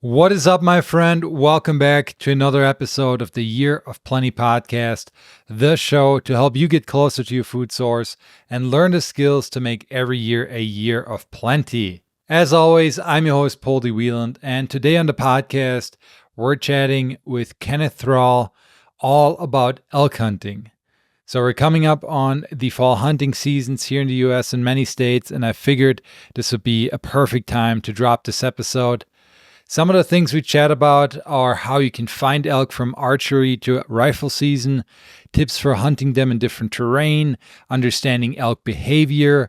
What is up, my friend? Welcome back to another episode of the Year of Plenty podcast, the show to help you get closer to your food source and learn the skills to make every year a year of plenty. As always, I'm your host, Poldi Wieland, and today on the podcast, we're chatting with Kenneth Thrall all about elk hunting. So we're coming up on the fall hunting seasons here in the US and many states, and I figured this would be a perfect time to drop this episode. Some of the things we chat about are how you can find elk from archery to rifle season, tips for hunting them in different terrain, understanding elk behavior,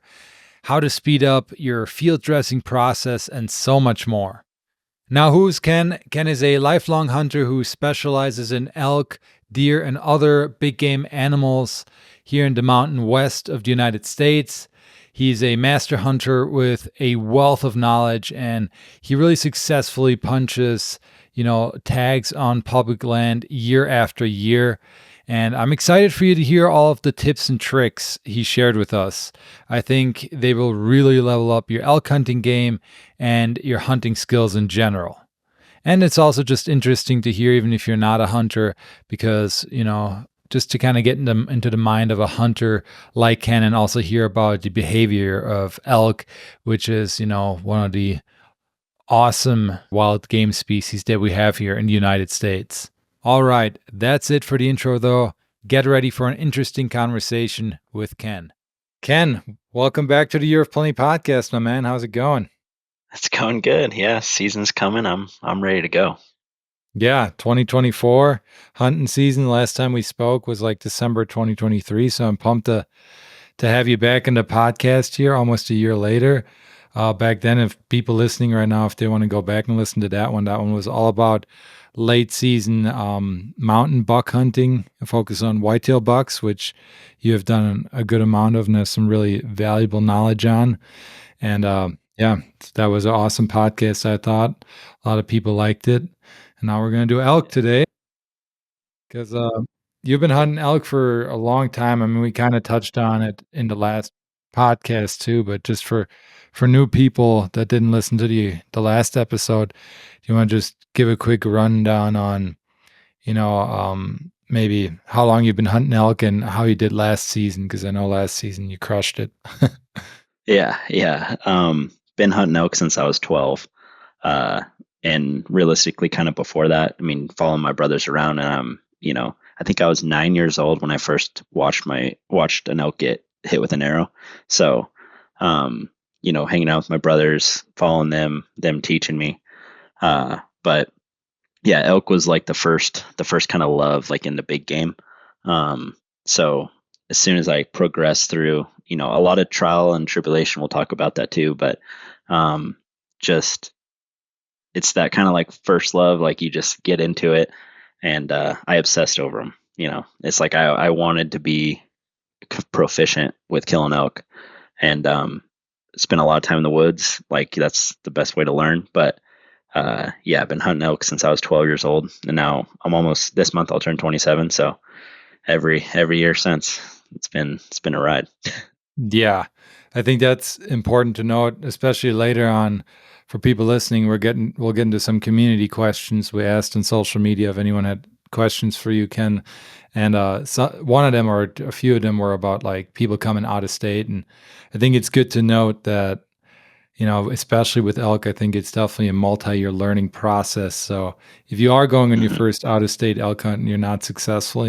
how to speed up your field dressing process, and so much more. Now, who's Ken? Ken is a lifelong hunter who specializes in elk, deer, and other big game animals here in the mountain west of the United States. He's a master hunter with a wealth of knowledge, and he really successfully punches, tags on public land year after year. And I'm excited for you to hear all of the tips and tricks he shared with us. I think they will really level up your elk hunting game and your hunting skills in general. And it's also just interesting to hear, even if you're not a hunter, because, just to kind of get into the mind of a hunter like Ken and also hear about the behavior of elk, which is, one of the awesome wild game species that we have here in the United States. All right, that's it for the intro, though. Get ready for an interesting conversation with Ken. Ken, welcome back to the Year of Plenty podcast, my man. How's it going? It's going good. Yeah, season's coming. I'm ready to go. Yeah, 2024 hunting season. Last time we spoke was like December 2023. So I'm pumped to have you back in the podcast here almost a year later. Back then, if people listening right now, if they want to go back and listen to that one was all about late season mountain buck hunting, focus on whitetail bucks, which you have done a good amount of and have some really valuable knowledge on. And yeah, that was an awesome podcast, I thought. A lot of people liked it. And now we're going to do elk today because you've been hunting elk for a long time. I mean, we kind of touched on it in the last podcast too, but just for new people that didn't listen to the last episode, do you want to just give a quick rundown on, maybe how long you've been hunting elk and how you did last season? Because I know last season you crushed it. Yeah. Been hunting elk since I was 12. And realistically, kind of before that, I mean, following my brothers around, and I think I was 9 years old when I first watched an elk get hit with an arrow. So, hanging out with my brothers, following them teaching me. But yeah, elk was like the first kind of love, like in the big game. So as soon as I progressed through, a lot of trial and tribulation, we'll talk about that too, but just it's that kind of like first love, like you just get into it, and I obsessed over them. It's like I wanted to be proficient with killing elk, and spent a lot of time in the woods. Like that's the best way to learn. But yeah, I've been hunting elk since I was 12 years old, and now this month I'll turn 27. So every year since, it's been a ride. Yeah, I think that's important to note, especially later on for people listening. We'll get into some community questions we asked on social media if anyone had questions for you, Ken. And one of them or a few of them were about like people coming out of state. And I think it's good to note that, especially with elk, I think it's definitely a multi-year learning process. So if you are going on your first out of state elk hunt and you're not successful,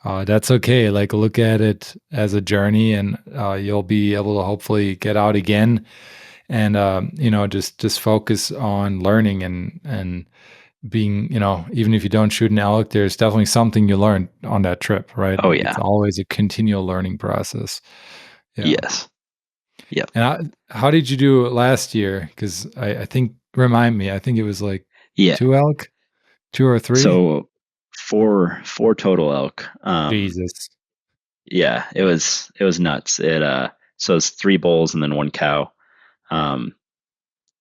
that's okay. Like look at it as a journey, and you'll be able to hopefully get out again, and just focus on learning and being, even if you don't shoot an elk, there's definitely something you learned on that trip, right? Oh Like yeah. it's always a continual learning process. Yeah. Yes. Yep. And how did you do last year? Because I think remind me, I think it was like Yeah. 2 elk, 2 or 3. So four total elk. Jesus. Yeah, it was nuts. So it's 3 bulls and then 1 cow.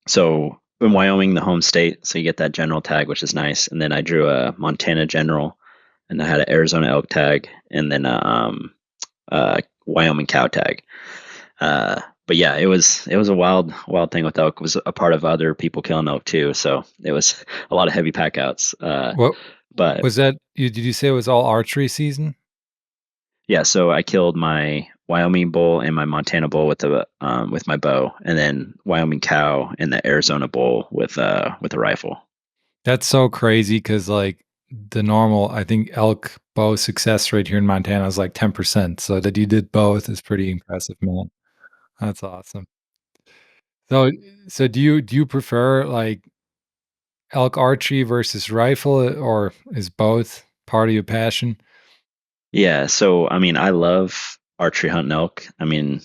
So in Wyoming, the home state, so you get that general tag, which is nice. And then I drew a Montana general, and I had an Arizona elk tag, and then a Wyoming cow tag. but yeah, it was a wild thing with elk. It was a part of other people killing elk too, so it was a lot of heavy pack outs. What But was that? Did you say it was all archery season? yeah, so I killed my Wyoming bull and my Montana bull with my bow, and then Wyoming cow and the Arizona bull with a rifle. That's so crazy because like the normal, I think elk bow success rate here in Montana is like 10%. So that you did both is pretty impressive, man. That's awesome. So so do you prefer like elk archery versus rifle, or is both part of your passion? Yeah, so I mean, I love archery hunting elk. I mean,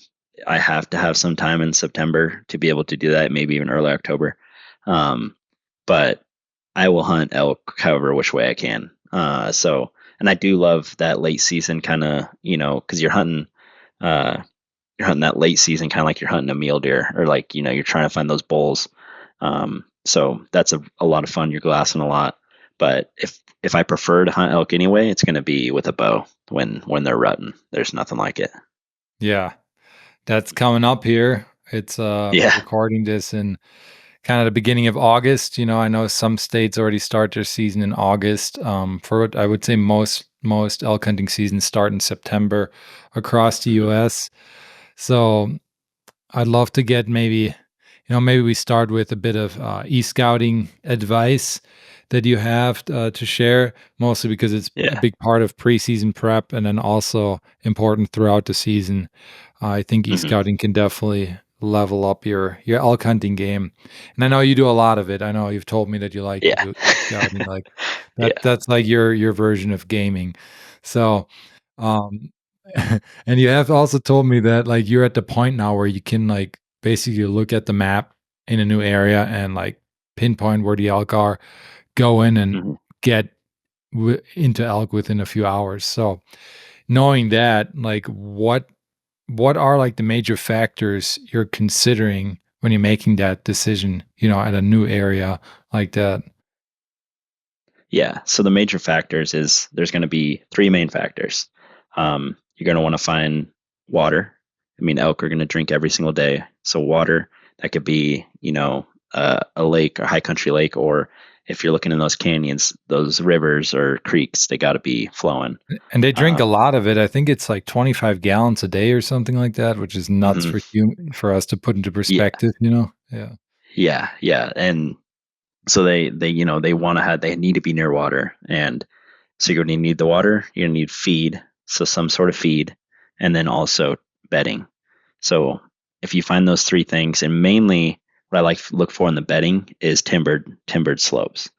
I have to have some time in September to be able to do that, maybe even early October. Um, but I will hunt elk however which way I can. And I do love that late season kind of, because uh, you're hunting that late season kind of like you're hunting a mule deer, or like, you're trying to find those bulls. So that's a lot of fun. You're glassing a lot. But if I prefer to hunt elk anyway, it's going to be with a bow when they're rutting. There's nothing like it. Yeah, that's coming up here. It's we're Yeah. recording this in kind of the beginning of August. I know some states already start their season in August. For I would say most elk hunting seasons start in September across the Mhm. US. So I'd love to get maybe we start with a bit of e-scouting advice that you have to share, mostly because it's a Yeah. big part of preseason prep and then also important throughout the season. I think Hmm. e-scouting can definitely level up your elk hunting game. And I know you do a lot of it. I know you've told me that you like to Yeah. do e-scouting, like Yeah. that's like your version of gaming. So, um, and you have also told me that like you're at the point now where you can like basically look at the map in a new area and like pinpoint where the elk are, go in and Hmm. get into elk within a few hours. So knowing that, like what are like the major factors you're considering when you're making that decision, at a new area like that? Yeah. So the major factors is there's going to be three main factors. You're going to want to find water. I mean, elk are going to drink every single day. So water, that could be, a lake or high country lake, or if you're looking in those canyons, those rivers or creeks, they got to be flowing. And they drink a Um, lot of it. I think it's like 25 gallons a day or something like that, which is nuts mhm. for us to put into Yeah, perspective. Yeah. yeah. And so they want to have, they need to be near water. And so you're going to need the water, you're going to need feed, so some sort of feed, and then also bedding. So if you find those three things, and mainly what I like to look for in the bedding is timbered slopes.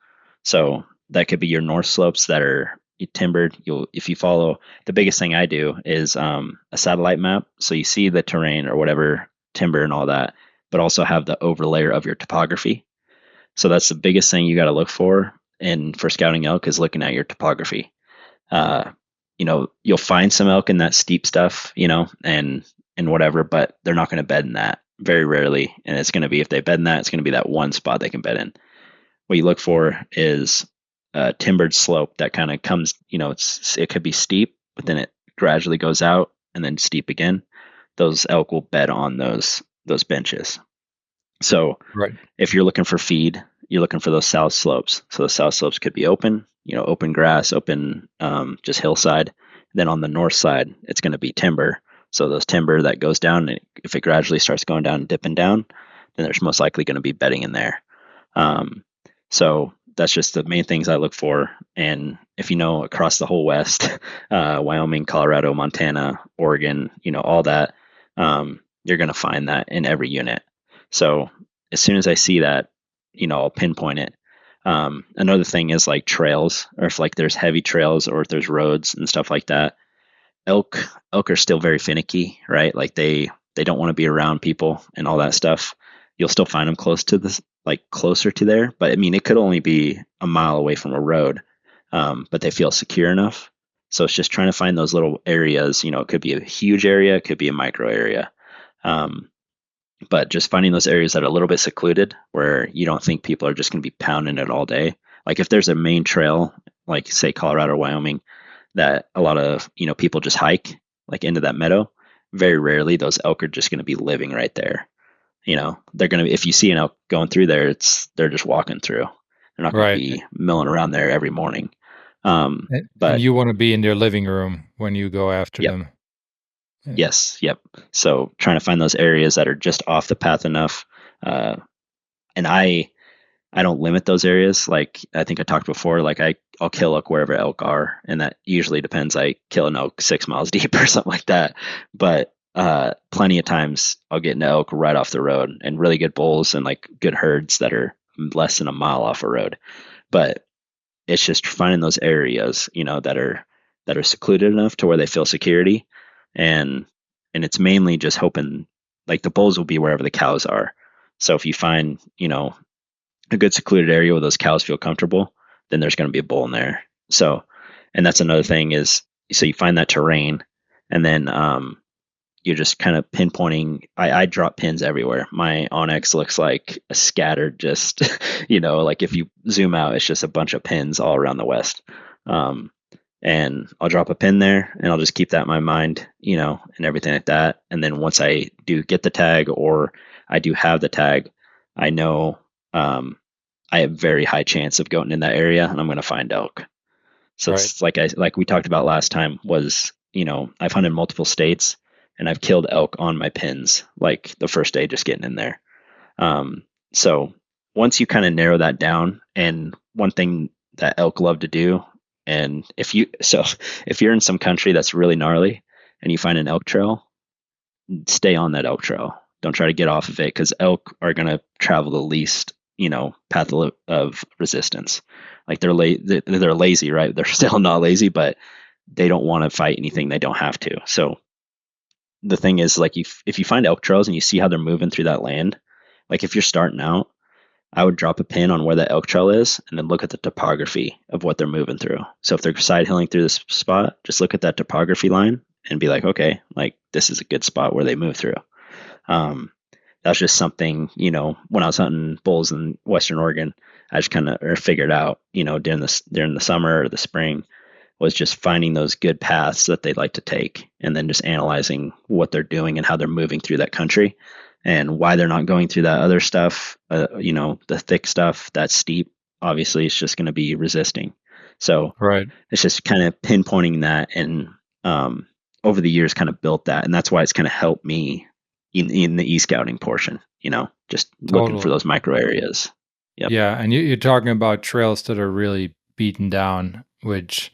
So that could be your north slopes that are timbered. If you follow, the biggest thing I do is a satellite map, so you see the terrain or whatever timber and all that, but also have the overlayer of your topography. So that's the biggest thing you got to look for. And for scouting elk is looking at your topography. uh, you'll find some elk in that steep stuff, and whatever, but they're not going to bed in that very rarely. And it's going to be, if they bed in that, it's going to be that one spot they can bed in. What you look for is a timbered slope that kind of comes, it could be steep, but then it gradually goes out and then steep again. Those elk will bed on those benches. So Right. if you're looking for feed, you're looking for those south slopes. So the south slopes could be open, open grass, open just hillside. Then on the north side, it's going to be timber. So those timber that goes down, if it gradually starts going down and dipping down, then there's most likely going to be bedding in there. Um, so that's just the main things I look for. And if you know across the whole West, Wyoming, Colorado, Montana, Oregon, all that, you're going to find that in every unit. So as soon as I see that, I'll pinpoint it. Another thing is like trails, or if like there's heavy trails or if there's roads and stuff like that. Elk elk are still very finicky, right? Like they don't want to be around people and all that stuff. You'll still find them close to this, like closer to there, but I mean it could only be a mile away from a road, but they feel secure enough. So it's just trying to find those little areas. It could be a huge area, it could be a micro area. Um, but just finding those areas that are a little bit secluded where you don't think people are just going to be pounding it all day. Like if there's a main trail, like say Colorado or Wyoming, that a lot of people just hike like into that meadow, very rarely those elk are just going to be living right there. They're going to, if you see an elk going through there, they're just walking through. They're not going to Right. be milling around there every morning. And But you want to be in their living room when you go after yep, them. Yeah. yes, yep. So trying to find those areas that are just off the path enough. Uh, and I don't limit those areas. Like I think I talked before, like I'll kill elk wherever elk are, and that usually depends. I kill an elk 6 miles deep or something like that. But plenty of times I'll get an elk right off the road and really good bulls and like good herds that are less than a mile off a road. But it's just finding those areas, that are secluded enough to where they feel security, and it's mainly just hoping like the bulls will be wherever the cows are. So if you find, a good secluded area where those cows feel comfortable, then there's going to be a bull in there. So, and that's another thing is, so you find that terrain, and then you're just kind of pinpointing. I drop pins everywhere. My Onyx looks like a scattered, just like if you zoom out, it's just a bunch of pins all around the West. Um, and I'll drop a pin there, and I'll just keep that in my mind, and everything like that. And then once I do get the tag, or I do have the tag, I know I have very high chance of going in that area, and I'm going to find elk. So Right. it's like we talked about last time was, I've hunted multiple states, and I've killed elk on my pins, like the first day just getting in there. So once you kind of narrow that down, and one thing that elk love to do, and if you're in some country that's really gnarly and you find an elk trail, stay on that elk trail. Don't try to get off of it, because elk are going to travel the least, path of resistance. Like they're lazy, right? They're still not lazy, but they don't want to fight anything they don't have to. So the thing is, like, if you find elk trails and you see how they're moving through that land, like if you're starting out, I would drop a pin on where that elk trail is, and then look at the topography of what they're moving through. So if they're side hilling through this spot, just look at that topography line and be like, okay, like this is a good spot where they move through. Um, that's just something, when I was hunting bulls in Western Oregon, I just kind of figured out, during the summer or the spring, was just finding those good paths that they'd like to take, and then just analyzing what they're doing and how they're moving through that country, and why they're not going through that other stuff. The thick stuff, that's steep, obviously it's just going to be resisting. So Right. it's just kind of pinpointing that, and over the years kind of built that, and that's why it's kind of helped me in the e-scouting portion, just looking for Totally. those micro areas. Yep. Yeah. And you're talking about trails that are really beaten down, which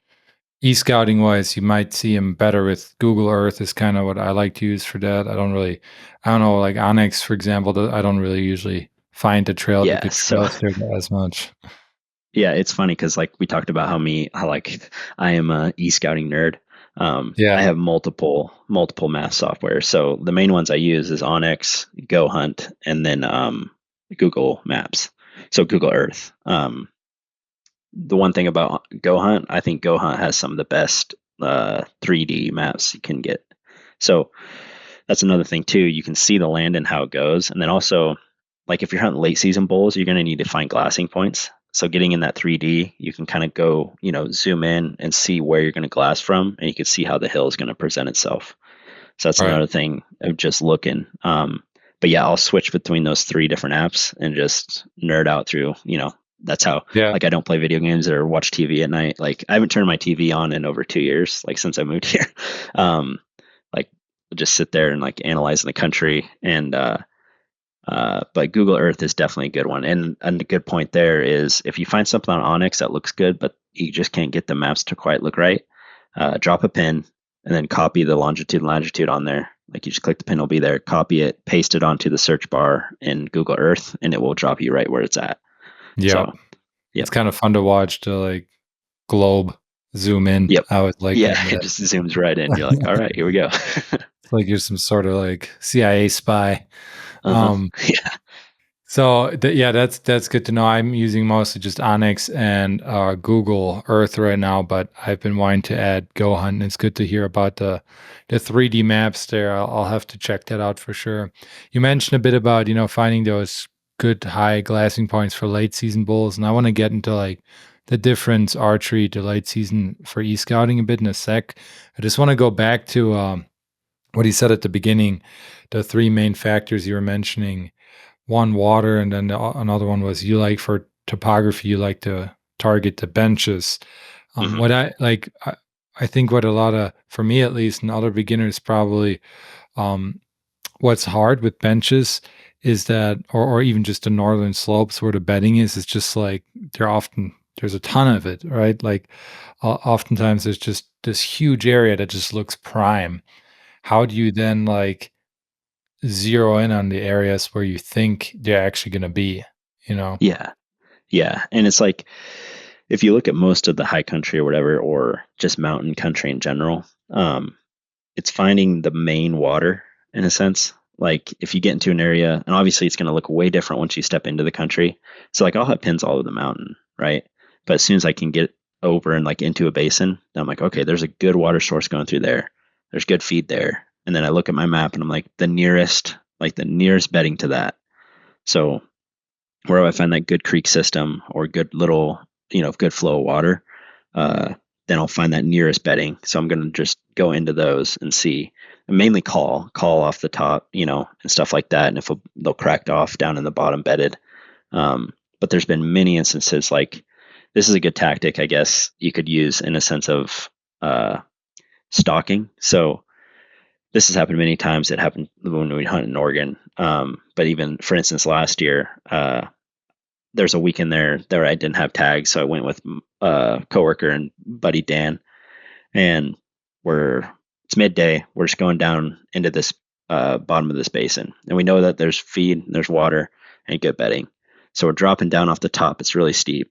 e-scouting wise, you might see them better with Google Earth is kind of what I like to use for that. I don't know, like Onyx, for example, I don't really usually find the Yeah. good So trails there as much. yeah, it's funny because like we talked about how like I am a e-scouting nerd. I Yeah. have multiple map software. So the main ones I use is Onyx, Go Hunt, and then Google Maps. So Google Earth. The one thing about Go Hunt, I think Go Hunt has some of the best 3D maps you can get. So that's another thing too. You can see the land and how it goes, and then also, like if you're hunting late season bulls, you're going to need to find glassing points. So getting in that 3D, you can kind of go, zoom in and see where you're going to glass from, and you can see how the hill is going to present itself. So that's Right. another thing of just looking. But yeah, I'll switch between those three different apps and just nerd out through, that's how, Yeah. like, I don't play video games or watch TV at night. Like I haven't turned my TV on in over 2 years, like since I moved here. Um, like just sit there and like analyzing the country, and but Google Earth is definitely a good one. And a good point there is, if you find something on Onyx that looks good, but you just can't get the maps to quite look right, drop a pin and then copy the longitude and latitude on there. Like you just click the pin, it'll be there. Copy it, paste it onto the search bar in Google Earth, and it will drop you right where it's at. Yeah. So, It's yep, kind of fun to watch the like globe zoom in. yep, I always like yeah, getting it that. just zooms right in. You're like, all right, here we go. It's like you're some sort of like CIA spy. Uh huh. Um, Yeah. So yeah, that's good to know. I'm using mostly just Onyx and Google Earth right now, but I've been wanting to add Go Hunt. It's good to hear about the 3D maps there. I'll have to check that out for sure. You mentioned a bit about finding those good high glassing points for late season bulls, and I want to get into like the difference archery to late season for e scouting a bit in a sec. I just want to go back to what he said at the beginning, the three main factors you were mentioning, one water, and then another one was you like for topography, you like to target the benches. Hmm. What I like, I think what a lot of, for me at least, and other beginners probably, um, what's hard with benches is that, or even just the northern slopes where the bedding is just like there's a ton of it, right? Like oftentimes there's just this huge area that just looks prime. How do you then like zero in on the areas where you think they're actually going to be, you know? Yeah. Yeah. And it's like, if you look at most of the high country or whatever, or just mountain country in general, it's finding the main water in a sense. Like if you get into an area, and obviously it's going to look way different once you step into the country. So like I'll have pins all over the mountain, right? But as soon as I can get over and like into a basin, then I'm like, okay, there's a good water source going through there. There's good feed there. And then I look at my map and I'm like the nearest bedding to that. So where I find that good creek system or good little, good flow of water, uh, then I'll find that nearest bedding. So I'm going to just go into those and see, and mainly call off the top, and stuff like that. And if they'll cracked off down in the bottom bedded. But there's been many instances like this is a good tactic, I guess you could use in a sense of uh, stalking. So this has happened many times. It happened when we hunt in Oregon. But even for instance, last year, there's a weekend there I didn't have tags, so I went with a coworker and buddy Dan, and it's midday. We're just going down into this bottom of this basin, and we know that there's feed, there's water, and good bedding. So we're dropping down off the top. It's really steep,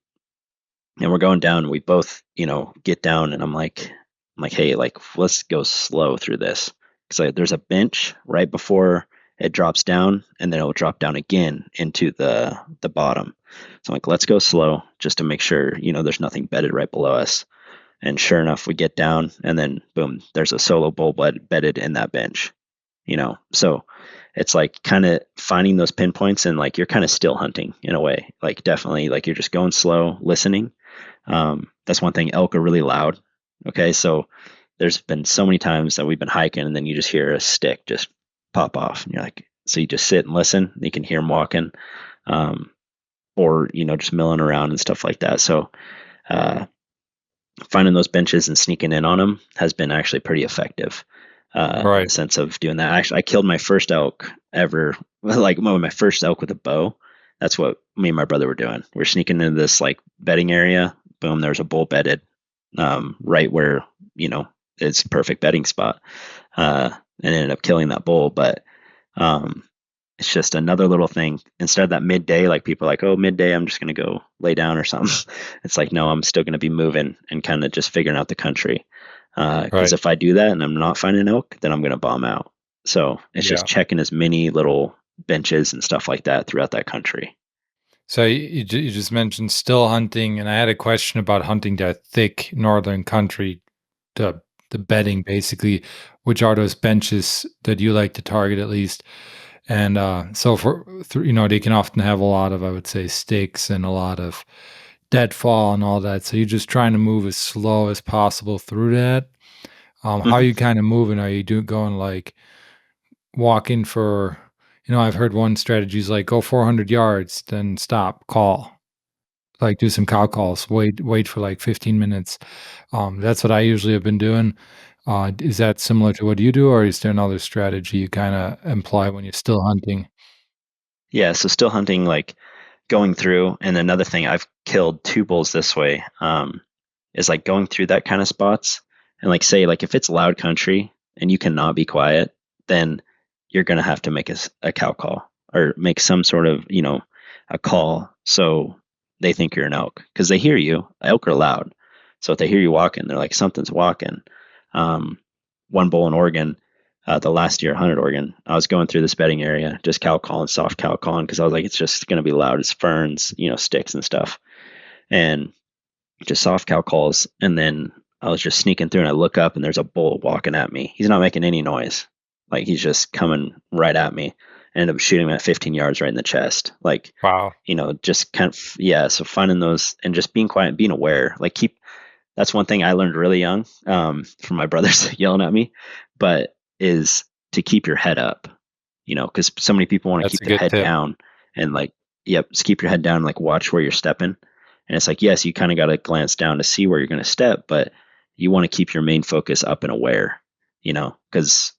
and we're going down. And we both, get down, and I'm like, hey, like let's go slow through this because like, there's a bench right before it drops down, and then it'll drop down again into the bottom. So I'm like, let's go slow just to make sure, there's nothing bedded right below us. And sure enough, we get down and then boom, there's a solo bull bedded in that bench. So it's like kind of finding those pinpoints and like you're kind of still hunting in a way. Like definitely like you're just going slow, listening. That's one thing. Elk are really loud. Okay. So there's been so many times that we've been hiking and then you just hear a stick just pop off. And you're like, so you just sit and listen. You can hear them walking. Or just milling around and stuff like that. So uh, finding those benches and sneaking in on them has been actually pretty effective in the Right. sense of doing that. Actually, I killed my first elk ever, like my first elk with a bow. That's what me and my brother were doing. We're sneaking into this like bedding area. Boom, there's a bull bedded right where it's a perfect bedding spot, and ended up killing that bull. But um, it's just another little thing. Instead of that midday, like people are like, oh, midday, I'm just going to go lay down or something. It's like, no, I'm still going to be moving and kind of just figuring out the country. Because Right. if I do that and I'm not finding elk, then I'm going to bomb out. So it's just Yeah. checking as many little benches and stuff like that throughout that country. So you just mentioned still hunting, and I had a question about hunting that thick northern country, the the bedding basically, which are those benches that you like to target at least. And so they can often have a lot of, I would say, sticks and a lot of deadfall and all that. So you're just trying to move as slow as possible through that. How are Hmm. you kind of moving? Are you going like walking for, I've heard one strategy is like go 400 yards, then stop, call, like do some cow calls, wait for like 15 minutes. That's what I usually have been doing. Is that similar to what you do, or is there another strategy you kind of employ when you're still hunting? Yeah. So still hunting, like going through. And another thing, I've killed two bulls this way. Is like going through that kind of spots and like say like if it's loud country and you cannot be quiet, then you're gonna have to make a cow call or make some sort of a call so they think you're an elk because they hear you. Elk are loud, so if they hear you walking, they're like something's walking. Um, One bull in Oregon. The last year I hunted Oregon, I was going through this bedding area, just cow calling, soft cow calling, because I was like, it's just going to be loud. It's ferns, sticks and stuff. And just soft cow calls. And then I was just sneaking through and I look up and there's a bull walking at me. He's not making any noise. Like he's just coming right at me. I ended up shooting him at 15 yards right in the chest. Like, Wow. just kind of, yeah. So finding those and just being quiet, being aware, like that's one thing I learned really young from my brothers yelling at me, but is to keep your head up, because so many people want to That's keep a their good head tip. down and like, yep, just keep your head down, and like watch where you're stepping. And it's like, yes, you kind of got to glance down to see where you're going to step, but you want to keep your main focus up and aware, because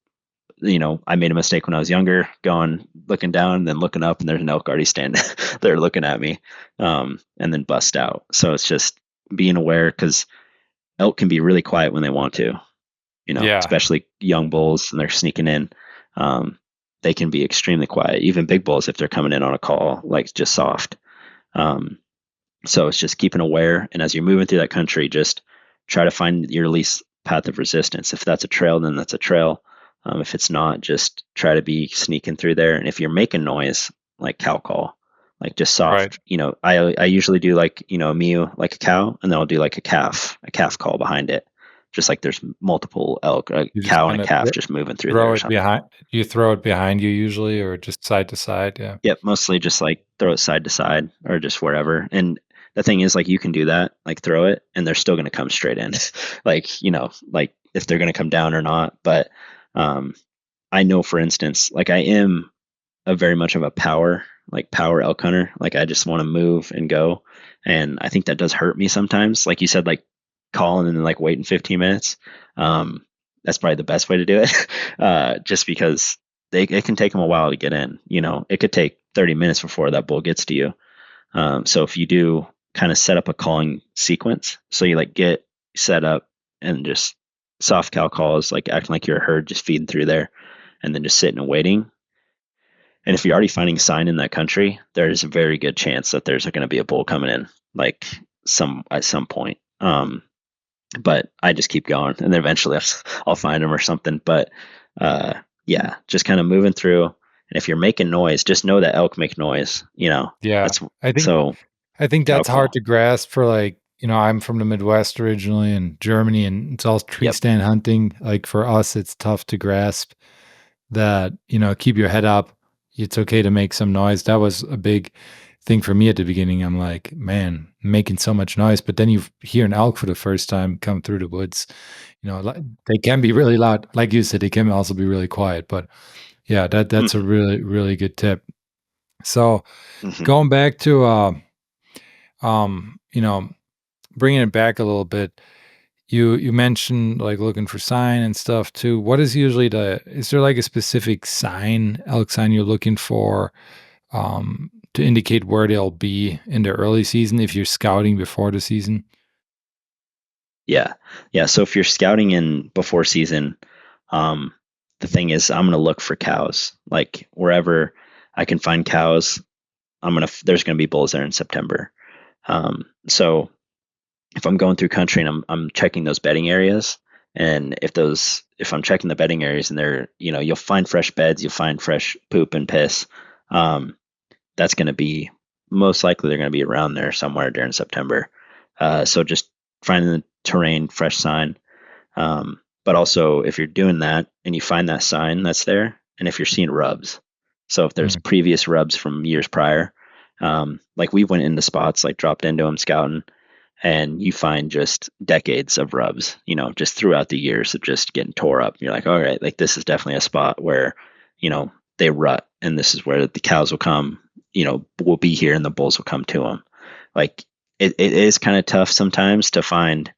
I made a mistake when I was younger, going looking down, and then looking up, and there's an elk already standing there looking at me, and then bust out. So it's just being aware, because elk can be really quiet when they want to, Yeah. especially young bulls and they're sneaking in. Um, they can be extremely quiet. Even big bulls, if they're coming in on a call, like just soft. Um, so it's just keeping aware. And as you're moving through that country, just try to find your least path of resistance. If that's a trail, then that's a trail. If it's not, just try to be sneaking through there. And if you're making noise, like cow call, like just Right. soft, I usually do like, a mew, like a cow, and then I'll do like a calf call behind it. Just like there's multiple elk, a You just cow and a kind of calf just moving through there throw or it something. behind. You throw it behind you usually, or just side to side. Yeah. Yep, mostly just like throw it side to side or just wherever. And the thing is, like, you can do that, like throw it, and they're still going to come straight in, like like if they're going to come down or not. But um, I know, for instance, like I am a very much of a power elk hunter. Like I just want to move and go, and I think that does hurt me sometimes. Like you said, like calling and then like waiting 15 minutes. Um, that's probably the best way to do it, just because it can take them a while to get in. It could take 30 minutes before that bull gets to you. So if you do kind of set up a calling sequence, so you like get set up and just soft cow calls, like acting like you're a herd, just feeding through there, and then just sitting and waiting. And if you're already finding sign in that country, there's a very good chance that there's going to be a bull coming in, like at some point. But I just keep going, and then eventually I'll find them or something. But uh, yeah, just kind of moving through. And if you're making noise, just know that elk make noise. Yeah. That's I think so I think cow that's hard call. to grasp for like, I'm from the Midwest originally in Germany and it's all tree Yep. stand hunting. Like for us, it's tough to grasp that, keep your head up. It's okay to make some noise. That was a big thing for me at the beginning. I'm like, man, making so much noise. But then you hear an elk for the first time come through the woods. They can be really loud. Like you said, they can also be really quiet. But yeah, that's a Hmm. really, really good tip. So Hmm. going back to um, you know, bringing it back a little bit, you mentioned like looking for sign and stuff too. What is usually is there like a specific sign, elk sign you're looking for to indicate where they'll be in the early season if you're scouting before the season? Yeah. Yeah. So if you're scouting in before season, um, the thing is, I'm going to look for cows. Like wherever I can find cows, there's going to be bulls there in September. So if I'm going through country and I'm checking those bedding areas, and if I'm checking the bedding areas and you'll find fresh beds, you'll find fresh poop and piss. Um, that's going to be most likely they're going to be around there somewhere during September. So just finding the terrain, fresh sign. But also, if you're doing that and you find that sign that's there, and if you're seeing rubs, so if there's Mm, previous rubs from years prior, like we went into spots, like dropped into them scouting, and you find just decades of rubs, just throughout the years of just getting tore up. You're like, all right, like this is definitely a spot where, they rut, and this is where the cows will come, will be here and the bulls will come to them. Like it is kind of tough sometimes to find,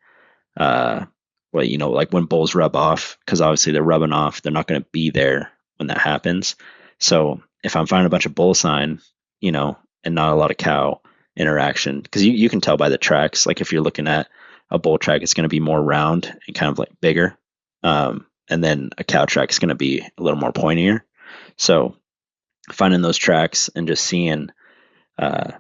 uh, well, like when bulls rub off, because obviously they're rubbing off, they're not going to be there when that happens. So if I'm finding a bunch of bull sign, and not a lot of cow interaction, because you can tell by the tracks, like if you're looking at a bull track, it's going to be more round and kind of like bigger. And then a cow track is going to be a little more pointier. So finding those tracks and just seeing, uh,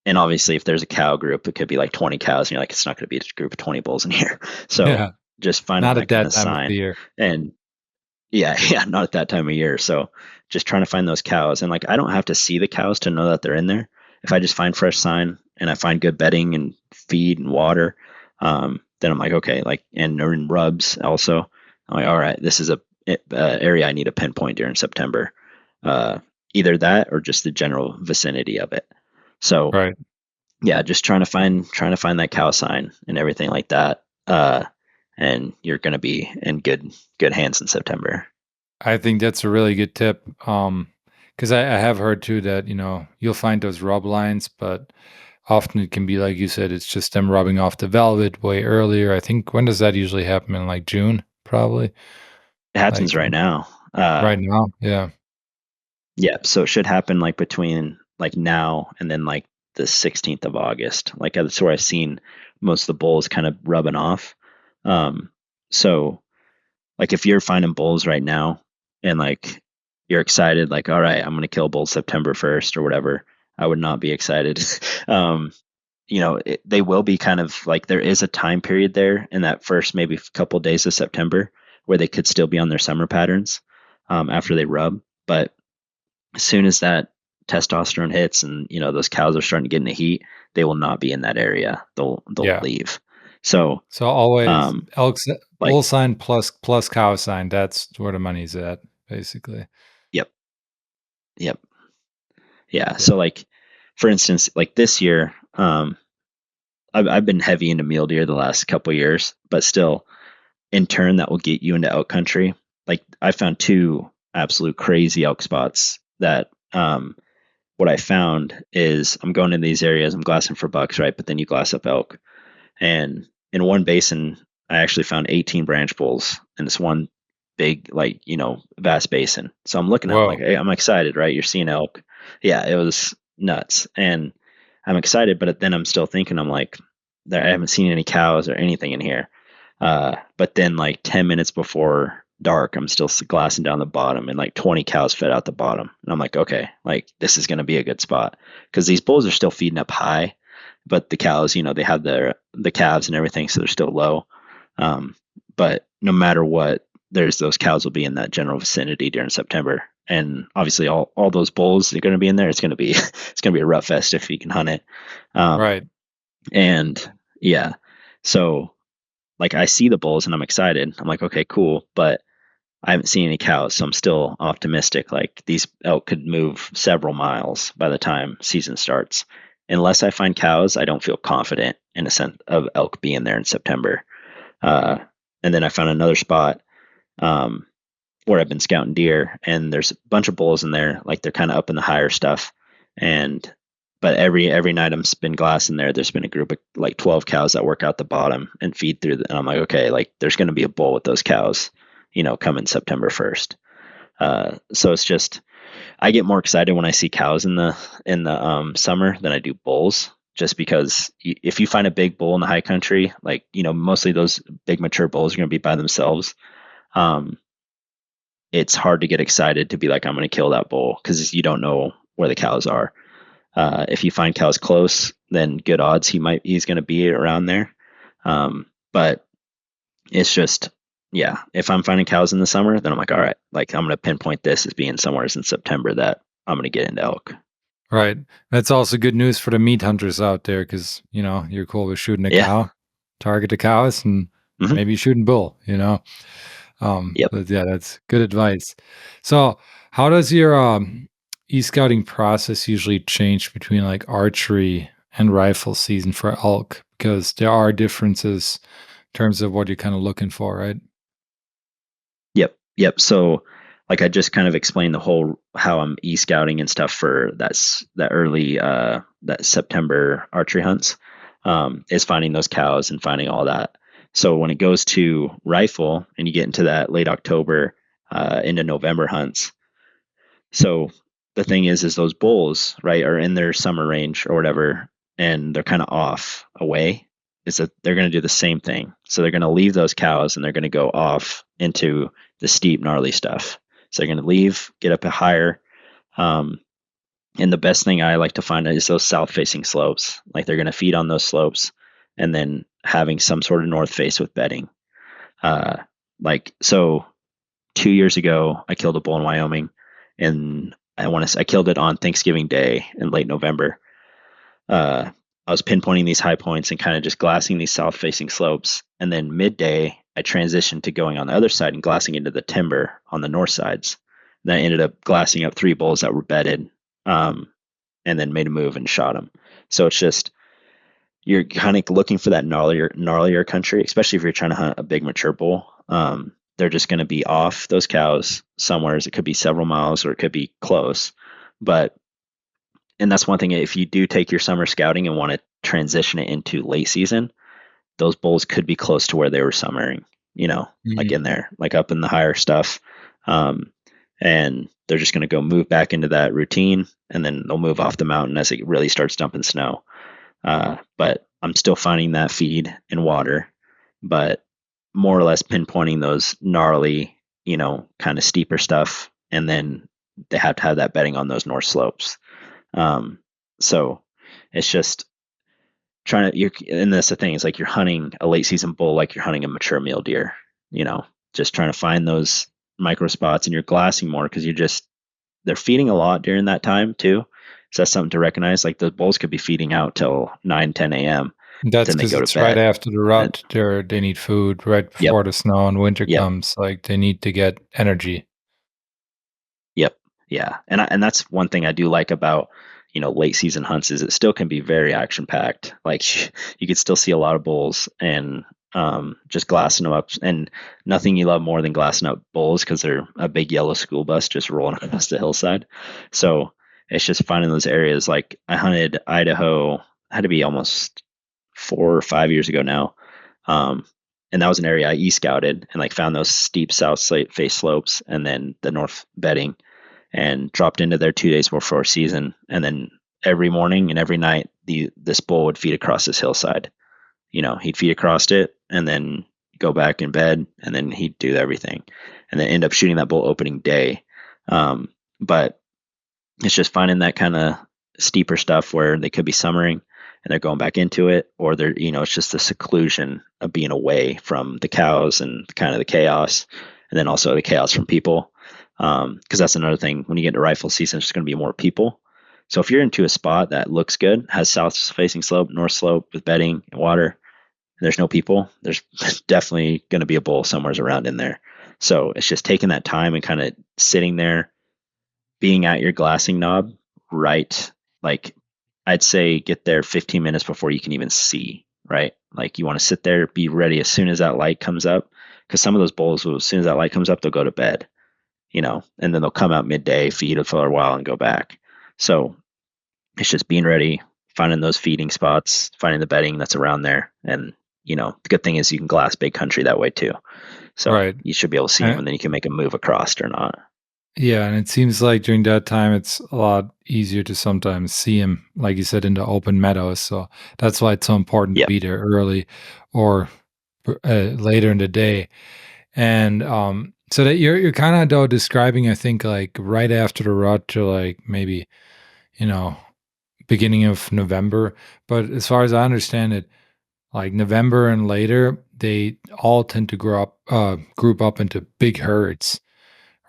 and obviously, if there's a cow group, it could be like 20 cows, and you're like, it's not going to be a group of 20 bulls in here. So yeah, just finding not at that kind that of time of the sign. year. And yeah, yeah, not at that time of year. So just trying to find those cows. And like, I don't have to see the cows to know that they're in there. If I just find fresh sign and I find good bedding and feed and water, then I'm like, okay, like, and they're in rubs also. I'm like, all right, this is a area I need to pinpoint during September. Uh, Either that or just the general vicinity of it. So Right. yeah, just trying to find that cow sign and everything like that. And you're gonna be in good hands in September. I think that's a really good tip. Because I have heard too that, you'll find those rub lines, but often it can be like you said, it's just them rubbing off the velvet way earlier. I think when does that usually happen? In like June, probably. It happens Like right now. right now. Yeah. Yeah, so it should happen like between like now and then like the 16th of August. Like that's where I've seen most of the bulls kind of rubbing off. Um, so like if you're finding bulls right now and like you're excited, like, all right, I'm gonna kill bull September 1st or whatever, I would not be excited. um, they will be kind of like there is a time period there in that first maybe couple days of September where they could still be on their summer patterns after they rub, but as soon as that testosterone hits and those cows are starting to get in the heat, they will not be in that area. They'll Yeah. leave. So So always um like bull sign plus cow sign. That's where the money's at, basically. yep, yep, yeah. Yeah. So like for instance, like this year, I've been heavy into mule deer the last couple years, but still in turn that will get you into elk country. Like I found two absolute crazy elk spots that what I found is I'm going in these areas, I'm glassing for bucks, right? But then you glass up elk. And in one basin, I actually found 18 branch bulls in this one big, like, vast basin. So I'm looking at them like, Whoa. hey, I'm excited, right? You're seeing elk. Yeah, it was nuts. And I'm excited, but then I'm still thinking, I'm like, I haven't seen any cows or anything in here. But then, like 10 minutes before dark, I'm still glassing down the bottom, and like 20 cows fed out the bottom. And I'm like, okay, like this is going to be a good spot because these bulls are still feeding up high, but the cows, they have the calves and everything, so they're still low. Um, but no matter what, there's those cows will be in that general vicinity during September. And obviously, all those bulls are going to be in there. It's going to be it's going to be a rough fest if you can hunt it. Um, Right. and yeah, so like I see the bulls and I'm excited. I'm like, okay, cool, but I haven't seen any cows, so I'm still optimistic. Like these elk could move several miles by the time season starts. Unless I find cows, I don't feel confident in a sense of elk being there in September. Uh, and then I found another spot um, where I've been scouting deer, and there's a bunch of bulls in there. Like they're kind of up in the higher stuff, and but every night I'm been glassing there. There's been a group of like 12 cows that work out the bottom and feed through. And I'm like, okay, like there's going to be a bull with those cows, coming September 1st. So it's just I get more excited when I see cows in the summer than I do bulls. Just because if you find a big bull in the high country, like mostly those big mature bulls are going to be by themselves. Um, it's hard to get excited to be like, I'm going to kill that bull because you don't know where the cows are. If you find cows close, then good odds he's going to be around there. But it's just, yeah, if I'm finding cows in the summer, then I'm like, all right, like I'm going to pinpoint this as being somewhere in September that I'm going to get into elk. Right. That's also good news for the meat hunters out there because, you're cool with shooting a Yeah. cow, target the cows, and Hmm. maybe shooting bull. Yep. But yeah, that's good advice. So, how does your e-scouting process usually change between like archery and rifle season for elk? Because there are differences in terms of what you're kind of looking for, right? Yep. Yep. So, like I just kind of explained the whole how I'm e-scouting and stuff for that early that September archery hunts is finding those cows and finding all that. So when it goes to rifle and you get into that late October into November hunts, so the thing is those bulls, right, are in their summer range or whatever, and they're kind of off away. Is that they're going to do the same thing. So they're going to leave those cows and they're going to go off into the steep, gnarly stuff. So they're going to leave, get up higher. Um, and the best thing I like to find is those south facing slopes. Like they're going to feed on those slopes and then having some sort of north face with bedding. Uh, like, so 2 years ago, I killed a bull in Wyoming, and I killed it on Thanksgiving Day in late November. I was pinpointing these high points and kind of just glassing these south facing slopes. And then midday, I transitioned to going on the other side and glassing into the timber on the north sides. And I ended up glassing up three bulls that were bedded, and then made a move and shot them. So it's just you're kind of looking for that gnarlier country, especially if you're trying to hunt a big mature bull. they're just going to be off those cows somewhere. It could be several miles or it could be close. But, and that's one thing, if you do take your summer scouting and want to transition it into late season, those bulls could be close to where they were summering, like Mhm. in there, like up in the higher stuff. Um, and they're just going to go move back into that routine, and then they'll move off the mountain as it really starts dumping snow. But I'm still finding that feed and water, but more or less pinpointing those gnarly, kind of steeper stuff. And then they have to have that bedding on those north slopes. Um, so it's just trying to, and that's the thing, it's like you're hunting a late season bull like you're hunting a mature mule deer, just trying to find those micro spots, and you're glassing more because they're feeding a lot during that time too. So that's something to recognize. Like the bulls could be feeding out till 9, 10 a.m., but That's then they because go to it's right bed. after the And rut. They need food right yep, before the snow and winter yep, comes. Like they need to get energy. yep, yeah. And that's one thing I do like about late season hunts is it still can be very action packed. Like you could still see a lot of bulls, and just glassing them up. And nothing you love more than glassing up bulls because they're a big yellow school bus just rolling across the hillside. So it's just finding those areas. Like I hunted Idaho, had to be almost 4 or 5 years ago now. Um, and that was an area I e-scouted and like found those steep south face slopes and then the north bedding, and dropped into there 2 days before season. And then every morning and every night, this bull would feed across this hillside. He'd feed across it and then go back in bed, and then he'd do everything, and then end up shooting that bull opening day. But it's just finding that kind of steeper stuff where they could be summering and they're going back into it, or it's just the seclusion of being away from the cows and kind of the chaos, and then also the chaos from people. Because that's another thing. When you get into rifle season, there's going to be more people. So if you're into a spot that looks good, has south facing slope, north slope with bedding and water, and there's no people, there's definitely going to be a bull somewhere around in there. So it's just taking that time and kind of sitting there, being at your glassing knob, right? Like I'd say get there 15 minutes before you can even see, right? Like you want to sit there, be ready as soon as that light comes up. Because some of those bulls, as soon as that light comes up, they'll go to bed, and then they'll come out midday, feed for a while, and go back. So it's just being ready, finding those feeding spots, finding the bedding that's around there. And, the good thing is you can glass big country that way too. So Right. you should be able to see them, And and then you can make them move across or not. yeah, and it seems like during that time it's a lot easier to sometimes see him, like you said, in the open meadows. So that's why it's so important to Yep. be there early or later in the day. And so that you're kind of though describing, I think, like right after the rut to like maybe you know beginning of November. But as far as I understand it, like November and later, they all tend to group up into big herds.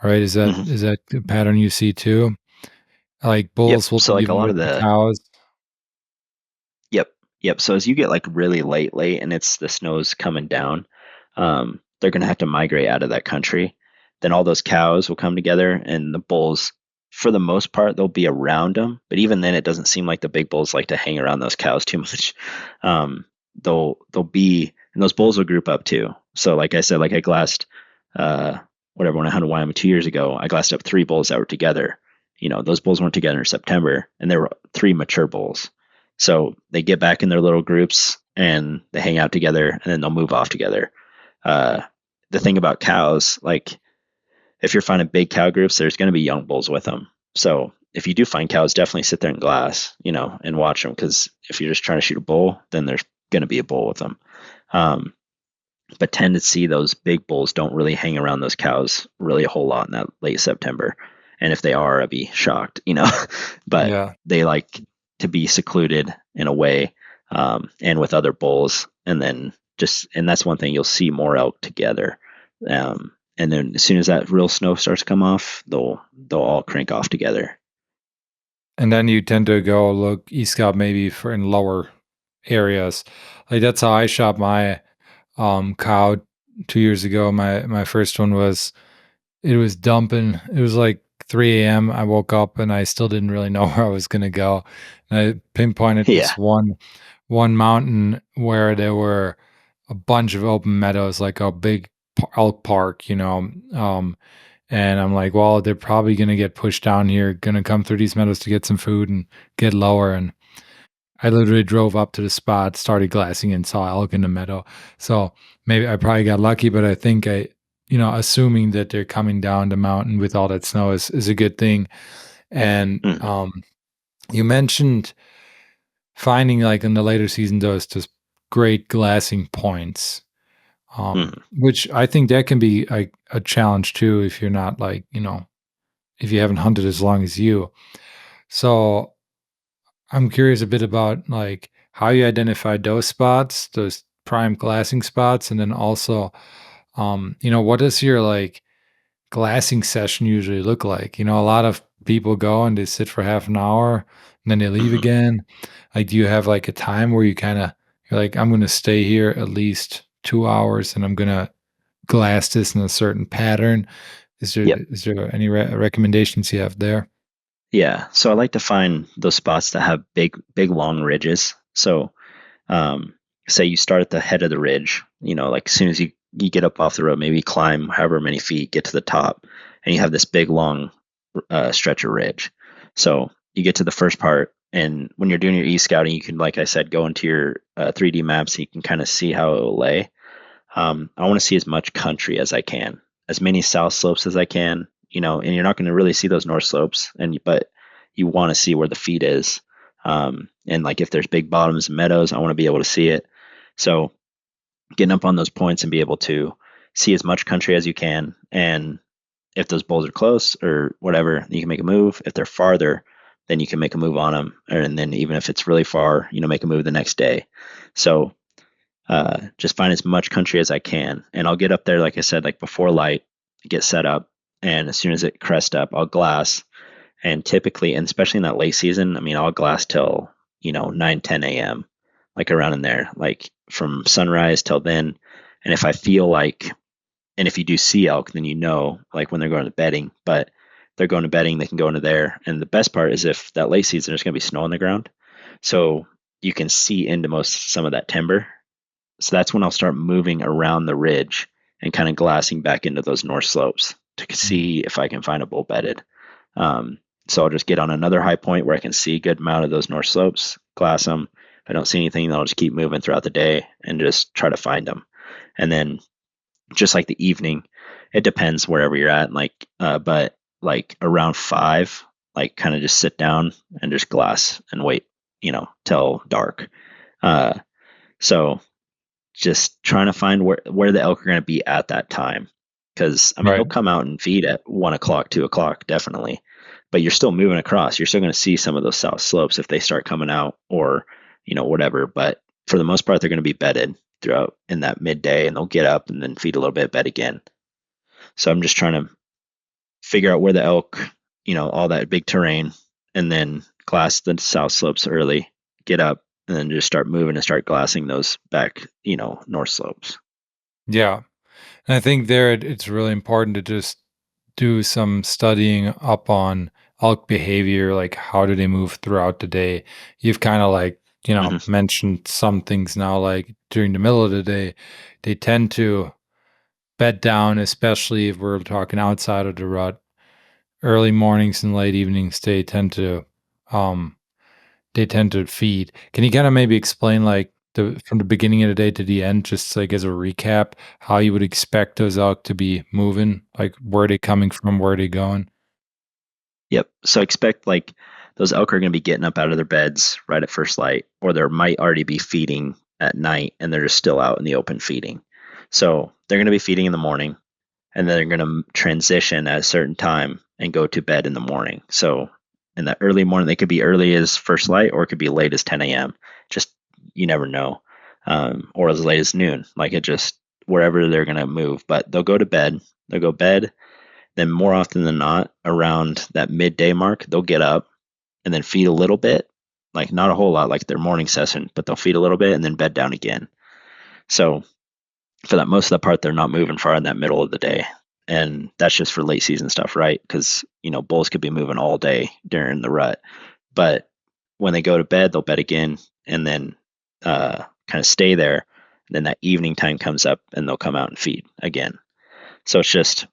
Right? Hmm. Is that the pattern you see too? Like Yep. bulls will be So like a leaving lot with of the the cows. Yep. Yep. So as you get like really late and it's the snow's coming down, they're gonna have to migrate out of that country. Then all those cows will come together, and the bulls, for the most part, they'll be around them. But even then, it doesn't seem like the big bulls like to hang around those cows too much. They'll be, and those bulls will group up too. So like I said, like I glassed, uh, whatever, when I hunted Wyoming 2 years ago, I glassed up three bulls that were together. Those bulls weren't together in September, and there were three mature bulls. So they get back in their little groups and they hang out together, and then they'll move off together. Uh, the thing about cows, like if you're finding big cow groups, there's going to be young bulls with them. So if you do find cows, definitely sit there and glass, and watch them. Because if you're just trying to shoot a bull, then there's going to be a bull with them. Um, but tend to see those big bulls don't really hang around those cows really a whole lot in that late September. And if they are, I'd be shocked. But Yeah. they like to be secluded in a way, and with other bulls. And that's one thing, you'll see more elk together. And then as soon as that real snow starts to come off, they'll all crank off together. And then you tend to go look east out maybe for in lower areas. Like that's how I shot my cow 2 years ago. My first one was it was dumping. It was like 3 a.m. I woke up and I still didn't really know where I was gonna go. And I pinpointed Yeah. this one mountain where there were a bunch of open meadows, like a big elk park, and I'm like, well, they're probably gonna get pushed down here, gonna come through these meadows to get some food and get lower. And I literally drove up to the spot, started glassing and saw elk in the meadow. So maybe I probably got lucky, but I think assuming that they're coming down the mountain with all that snow is a good thing. And Mhm. you mentioned finding like in the later season those just great glassing points, Mhm. which I think that can be a challenge too if you're not like, if you haven't hunted as long as you. So I'm curious a bit about like how you identified those spots, those prime glassing spots, and then also, what does your like glassing session usually look like? A lot of people go and they sit for half an hour and then they leave Mhm. again. Like, do you have like a time where you're like, I'm going to stay here at least 2 hours and I'm going to glass this in a certain pattern? Is there Yep. is there any recommendations you have there? Yeah. So I like to find those spots that have big, long ridges. So, um, say you start at the head of the ridge, like as soon as you get up off the road, maybe climb however many feet, get to the top, and you have this big, long stretch of ridge. So you get to the first part, and when you're doing your e-scouting, you can, like I said, go into your 3D maps, and you can kind of see how it will lay. I want to see as much country as I can, as many south slopes as I can, and you're not going to really see those north slopes, but you want to see where the feed is. And like if there's big bottoms and meadows, I want to be able to see it. So getting up on those points and be able to see as much country as you can. And if those bulls are close or whatever, you can make a move. If they're farther, then you can make a move on them. And then even if it's really far, make a move the next day. So just find as much country as I can. And I'll get up there, like I said, like before light, get set up. And as soon as it crests up, I'll glass. And typically, and especially in that late season, I mean, I'll glass till, 9, 10 a.m., like around in there, like from sunrise till then. And if I feel like, and if you do see elk, then like when they're going to bedding, but they're going to bedding, they can go into there. And the best part is if that late season, there's going to be snow on the ground. So you can see into some of that timber, so that's when I'll start moving around the ridge and kind of glassing back into those north slopes to Mm. see if I can find a bull bedded. So I'll just get on another high point where I can see a good amount of those north slopes, glass them. If I don't see anything, then I'll just keep moving throughout the day and just try to find them. And then just like the evening, it depends wherever you're at. But like around 5, like kind of just sit down and just glass and wait, till dark. Uh, so just trying to find where the elk are going to be at that time. Because I mean, they'll Right. come out and feed at 1 o'clock, 2 o'clock, definitely. But you're still moving across. You're still going to see some of those south slopes if they start coming out, or whatever. But for the most part, they're going to be bedded throughout in that midday, and they'll get up and then feed a little bit, bed again. So I'm just trying to figure out where the elk, all that big terrain, and then glass the south slopes early, get up, and then just start moving and start glassing those back, north slopes. Yeah. And I think there it's really important to just do some studying up on elk behavior, like how do they move throughout the day. You've kind of like, Hmm. mentioned some things now, like during the middle of the day, they tend to bed down, especially if we're talking outside of the rut. Early mornings and late evenings, um, they tend to feed. Can you kind of maybe explain like from the beginning of the day to the end, just like as a recap, how you would expect those elk to be moving? Like where are they coming from, where are they going? Yep. So expect like those elk are going to be getting up out of their beds right at first light, or they might already be feeding at night and they're just still out in the open feeding. So they're going to be feeding in the morning, and then they're going to transition at a certain time and go to bed in the morning. So in the early morning, they could be early as first light, or it could be late as 10 a.m. Just you never know, or as late as noon. Like it just wherever they're going to move, but they'll go to bed. They'll go bed. Then more often than not, around that midday mark, they'll get up and then feed a little bit, like not a whole lot, like their morning session, but they'll feed a little bit and then bed down again. So for that most of the part, they're not moving far in that middle of the day. And that's just for late season stuff, right? Because, bulls could be moving all day during the rut. But when they go to bed, they'll bed again and then kind of stay there. And then that evening time comes up and they'll come out and feed again. So it's just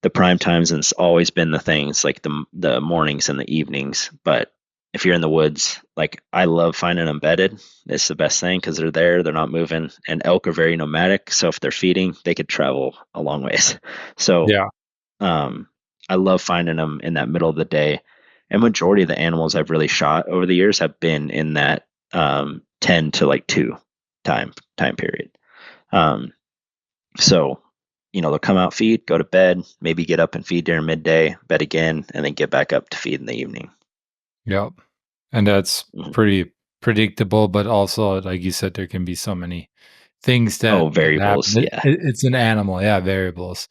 the prime times, and it's always been the things like the mornings and the evenings. But if you're in the woods, like I love finding them bedded. It's the best thing because they're there, they're not moving, and elk are very nomadic. So if they're feeding, they could travel a long ways. So Yeah. um, I love finding them in that middle of the day. And majority of the animals I've really shot over the years have been in that 10 to like 2 time period. Um, so, they'll come out, feed, go to bed, maybe get up and feed during midday, bed again, and then get back up to feed in the evening. Yep. And that's Mhm. pretty predictable, but also, like you said, there can be so many things Oh, that variables. happen. Yeah. It's an animal, yeah, variables.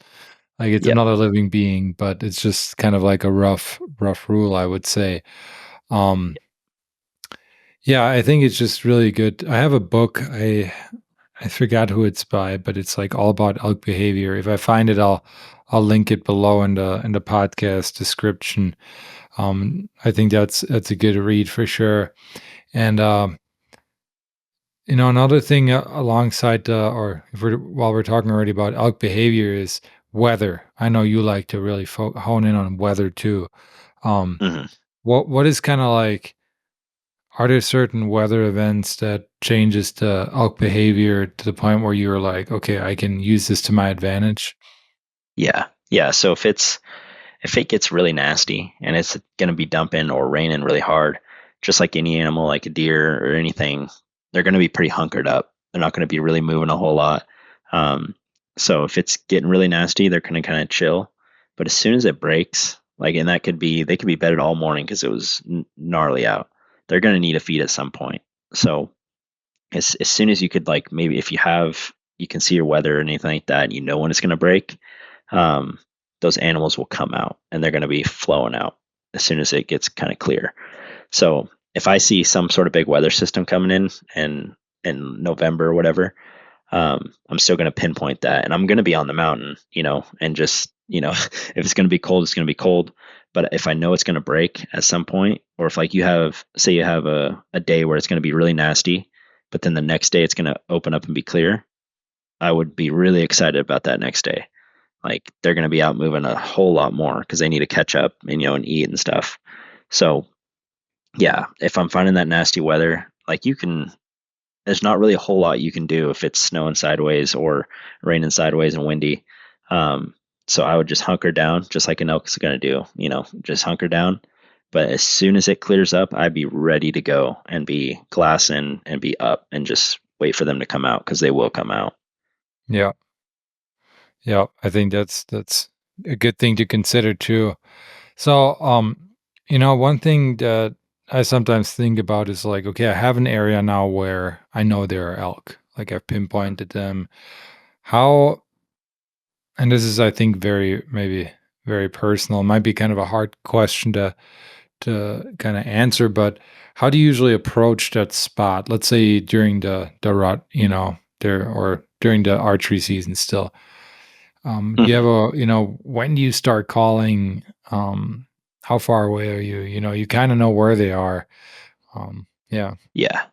Like it's Yep. another living being, but it's just kind of like a rough rule, I would say. Um, yeah, I think it's just really good. I have a book. I forgot who it's by, but it's like all about elk behavior. If I find it, I'll link it below in the podcast description. I think that's a good read for sure. And another thing alongside or if we're while we're talking already about elk behavior is weather. I know you like to really hone in on weather too. Um, Hmm. what is kind of like? Are there certain weather events that changes the elk behavior to the point where you're like, okay, I can use this to my advantage? Yeah. Yeah. So if it gets really nasty and it's going to be dumping or raining really hard, just like any animal, like a deer or anything, they're going to be pretty hunkered up. They're not going to be really moving a whole lot. Um, so if it's getting really nasty, they're going to kind of chill. But as soon as it breaks, like, and they could be bedded all morning because it was gnarly out. They're going to need a feed at some point. So as soon as you could, like, maybe if you can see your weather or anything like that, and you know when it's going to break, um, those animals will come out and they're going to be flowing out as soon as it gets kind of clear. So if I see some sort of big weather system coming in November or whatever, I'm still going to pinpoint that, and I'm going to be on the mountain, and just if it's going to be cold, it's going to be cold. But if I know it's going to break at some point, or if like say you have a day where it's going to be really nasty, but then the next day it's going to open up and be clear, I would be really excited about that next day. Like they're going to be out moving a whole lot more because they need to catch up and and eat and stuff. So yeah, if I'm finding that nasty weather, like there's not really a whole lot you can do if it's snowing sideways or raining sideways and windy. Um, so I would just hunker down, just like an elk is going to do, just hunker down. But as soon as it clears up, I'd be ready to go and be glassing and be up and just wait for them to come out because they will come out. Yeah, yeah. I think that's a good thing to consider too. So, one thing that I sometimes think about is like, okay, I have an area now where I know there are elk. Like I've pinpointed them. How, and this is, I think, maybe very personal. It might be kind of a hard question to kind of answer, but how do you usually approach that spot? Let's say during the rut, there or during the archery season still. Do you have Mhm. when do you start calling? How far away are you? You kind of know where they are. Yeah. Yeah.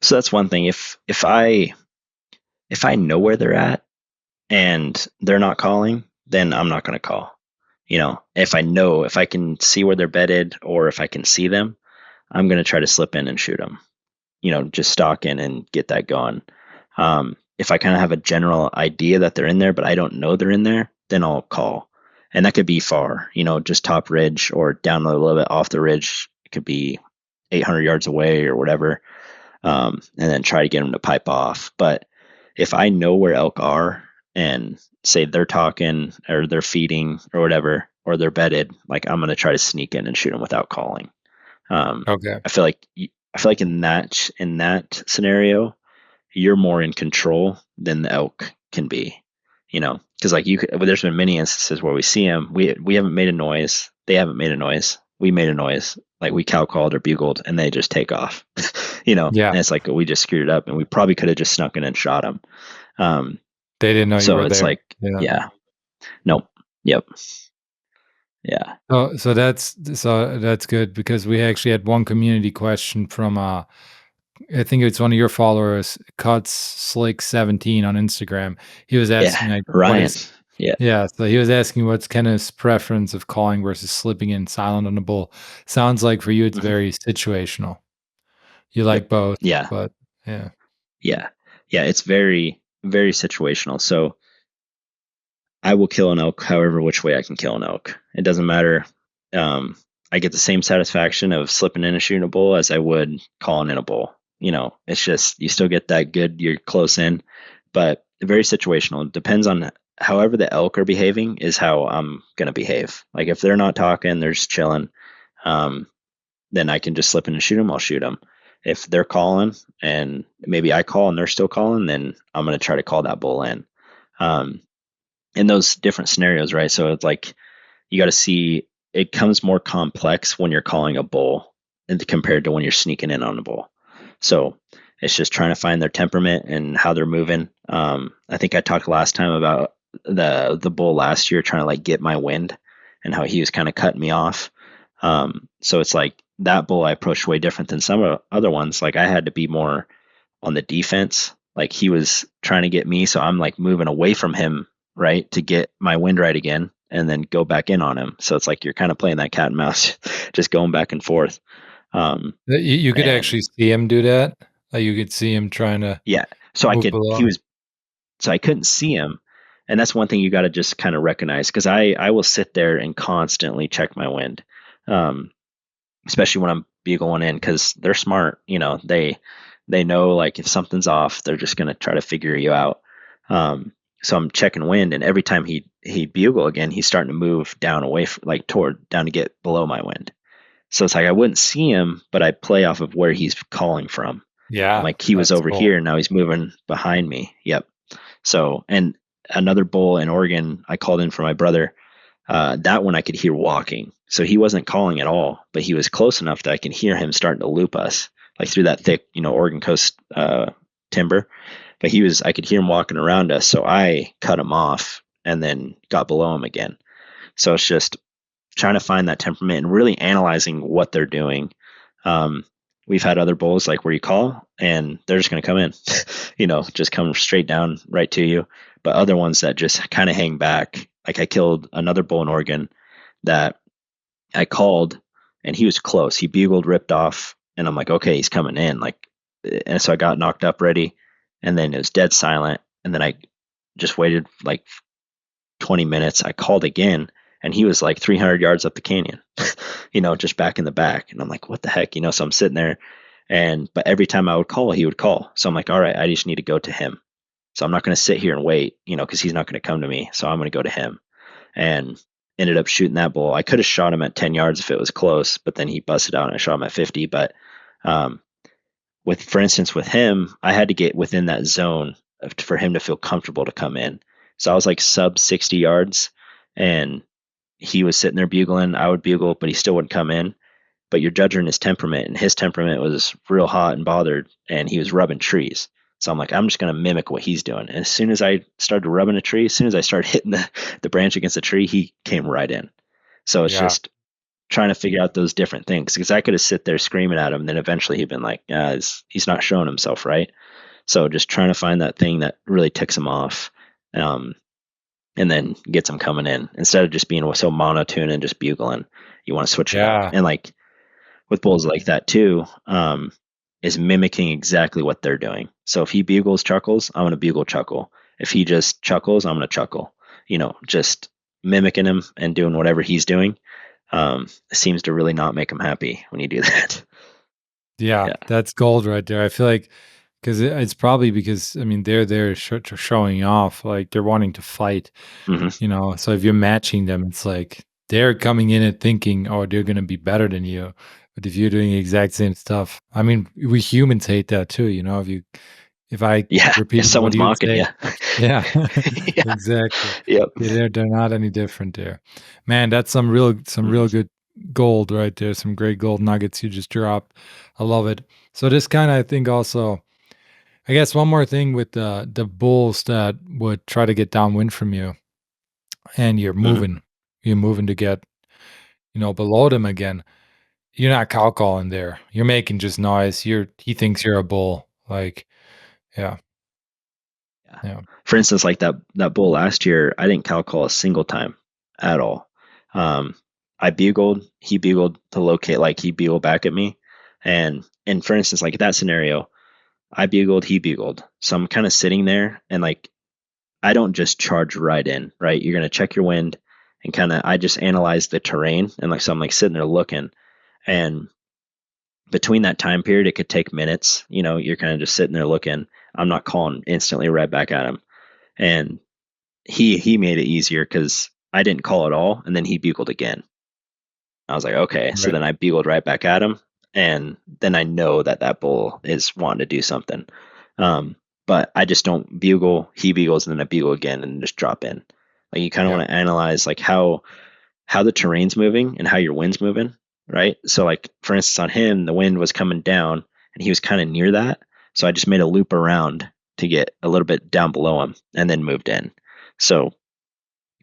So that's one thing. If I know where they're at and they're not calling, then I'm not going to call. If I can see where they're bedded or if I can see them, I'm going to try to slip in and shoot them. Just stalk in and get that going. If I kind of have a general idea that they're in there, but I don't know they're in there, then I'll call. And that could be far, just top ridge or down a little bit off the ridge. It could be 800 yards away or whatever, and then try to get them to pipe off. But if I know where elk are and say they're talking or they're feeding or whatever, or they're bedded, like I'm going to try to sneak in and shoot them without calling. Um, Okay. I feel like in that scenario, you're more in control than the elk can be. Because like there's been many instances where we see them, we haven't made a noise, they haven't made a noise, we made a noise, like we cow called or bugled, and they just take off. Yeah. And it's like we just screwed it up, and we probably could have just snuck in and shot them. Um, They didn't know you so were it's there. like, Yeah. yeah, nope, yep, yeah, So that's good because we actually had one community question from I think it's one of your followers, Cuts Slick 17 on Instagram. He was Yeah, asking like what Ryan. is Yeah. yeah, so he was asking what's Kenneth's preference of calling versus slipping in silent on a bull. Sounds like for you it's Mhm. very situational. You like Yep. both, Yeah. but yeah. Yeah. Yeah. It's very, very situational. So I will kill an elk however which way I can kill an elk. It doesn't matter. Um, I get the same satisfaction of slipping in and shooting a bull as I would calling in a bull. It's just you still get that good, you're close in, but very situational. It depends on however the elk are behaving is how I'm gonna behave. Like if they're not talking, they're just chilling, um, then I can just slip in and shoot them. I'll shoot them. If they're calling and maybe I call and they're still calling, then I'm gonna try to call that bull in. Um, in those different scenarios, right? So it's like you got to see it comes more complex when you're calling a bull and compared to when you're sneaking in on a bull. So it's just trying to find their temperament and how they're moving. I think I talked last time about the bull last year trying to like get my wind and how he was kind of cutting me off. So it's like that bull I approached way different than some other ones. Like I had to be more on the defense. Like he was trying to get me, so I'm like moving away from him, right, to get my wind right again, and then go back in on him. So it's like you're kind of playing that cat and mouse, just going back and forth. Um, You could and actually see him do that. Like you could see him trying to yeah, so I move could. He below. was so I couldn't see him, and that's one thing you got to just kind of recognize because I will sit there and constantly check my wind, um, especially when I'm bugling in because they're smart. They know like if something's off, they're just gonna try to figure you out. So I'm checking wind, and every time he bugle again, he's starting to move down away like toward down to get below my wind. So it's like I wouldn't see him, but I play off of where he's calling from. I'm Yeah, like he was that's over cool. here, and now he's moving behind me. Yep. So and another bull in Oregon, I called in for my brother. That one I could hear walking. So he wasn't calling at all, but he was close enough that I can hear him starting to loop us, like through that thick, Oregon coast timber. But I could hear him walking around us. So I cut him off and then got below him again. So it's just trying to find that temperament and really analyzing what they're doing. Um, we've had other bulls like where you call and they're just going to come in, just come straight down right to you. But other ones that just kind of hang back. Like I killed another bull in Oregon that I called and he was close. He bugled, ripped off, and I'm like, okay, he's coming in. Like, and so I got knocked up ready, and then it was dead silent. And then I just waited like 20 minutes. I called again, and he was like 300 yards up the canyon, just back in the back. And I'm like, what the heck, So I'm sitting there, but every time I would call, he would call. So I'm like, all right, I just need to go to him. So I'm not going to sit here and wait, because he's not going to come to me. So I'm going to go to him and ended up shooting that bull. I could have shot him at 10 yards if it was close, but then he busted out and I shot him at 50. But um, for instance, with him, I had to get within that zone for him to feel comfortable to come in. So I was like sub 60 yards and he was sitting there bugling. I would bugle, but he still wouldn't come in. But you're judging his temperament, and his temperament was real hot and bothered, and he was rubbing trees. So I'm like, I'm just going to mimic what he's doing. And as soon as I started rubbing a tree, as soon as I started hitting the branch against the tree, he came right in. So it's Yeah. just trying to figure out those different things because I could have sit there screaming at him, and then eventually he'd been like, he's not showing himself right. So just trying to find that thing that really ticks him off, um, and then gets him coming in instead of just being so monotone and just bugling. You want to switch it up, Yeah. and like with bulls like that too, is mimicking exactly what they're doing. So if he bugles chuckles, I'm gonna bugle chuckle. If he just chuckles, I'm gonna chuckle. Just mimicking him and doing whatever he's doing seems to really not make him happy when you do that. Yeah, Yeah. that's gold right there. I feel like because it's probably because I mean they're there showing off, like they're wanting to fight, Hmm. So if you're matching them, it's like they're coming in and thinking, oh, they're gonna be better than you. But if you're doing the exact same stuff, I mean, we humans hate that too. If I Yeah. If repeated what someone's you would mocking say, you. yeah, Yeah. exactly. Yep. They're not any different there. Man, that's some real Hmm. good gold right there. Some great gold nuggets you just dropped. I love it. So this kind of I think also I guess one more thing with the bulls that would try to get downwind from you and Hmm. you're moving to get, below them again. you're not cow calling there. You're making just noise. He thinks you're a bull. Like, yeah, Yeah. yeah, For instance, like that bull last year, I didn't cow call a single time at all. Um, I bugled, he bugled to locate, like he bugled back at me, and for instance, like that scenario, I bugled, he bugled, so I'm kind of sitting there, and like I don't just charge right in, right? You're gonna check your wind, and kind of I just analyze the terrain, and like so I'm like sitting there looking, and between that time period, it could take minutes. You know, you're kind of just sitting there looking. I'm not calling instantly right back at him, and he made it easier because I didn't call at all, and then he bugled again. I was like, okay, so right, then I bugled right back at him, and then I know that that bull is wanting to do something. Um, but I just don't bugle. He bugles, and then I bugle again, and just drop in. Like you kind of yeah, want to analyze like how the terrain's moving and how your wind's moving, right? So like for instance on him, the wind was coming down, and he was kind of near that, so I just made a loop around to get a little bit down below him, and then moved in. So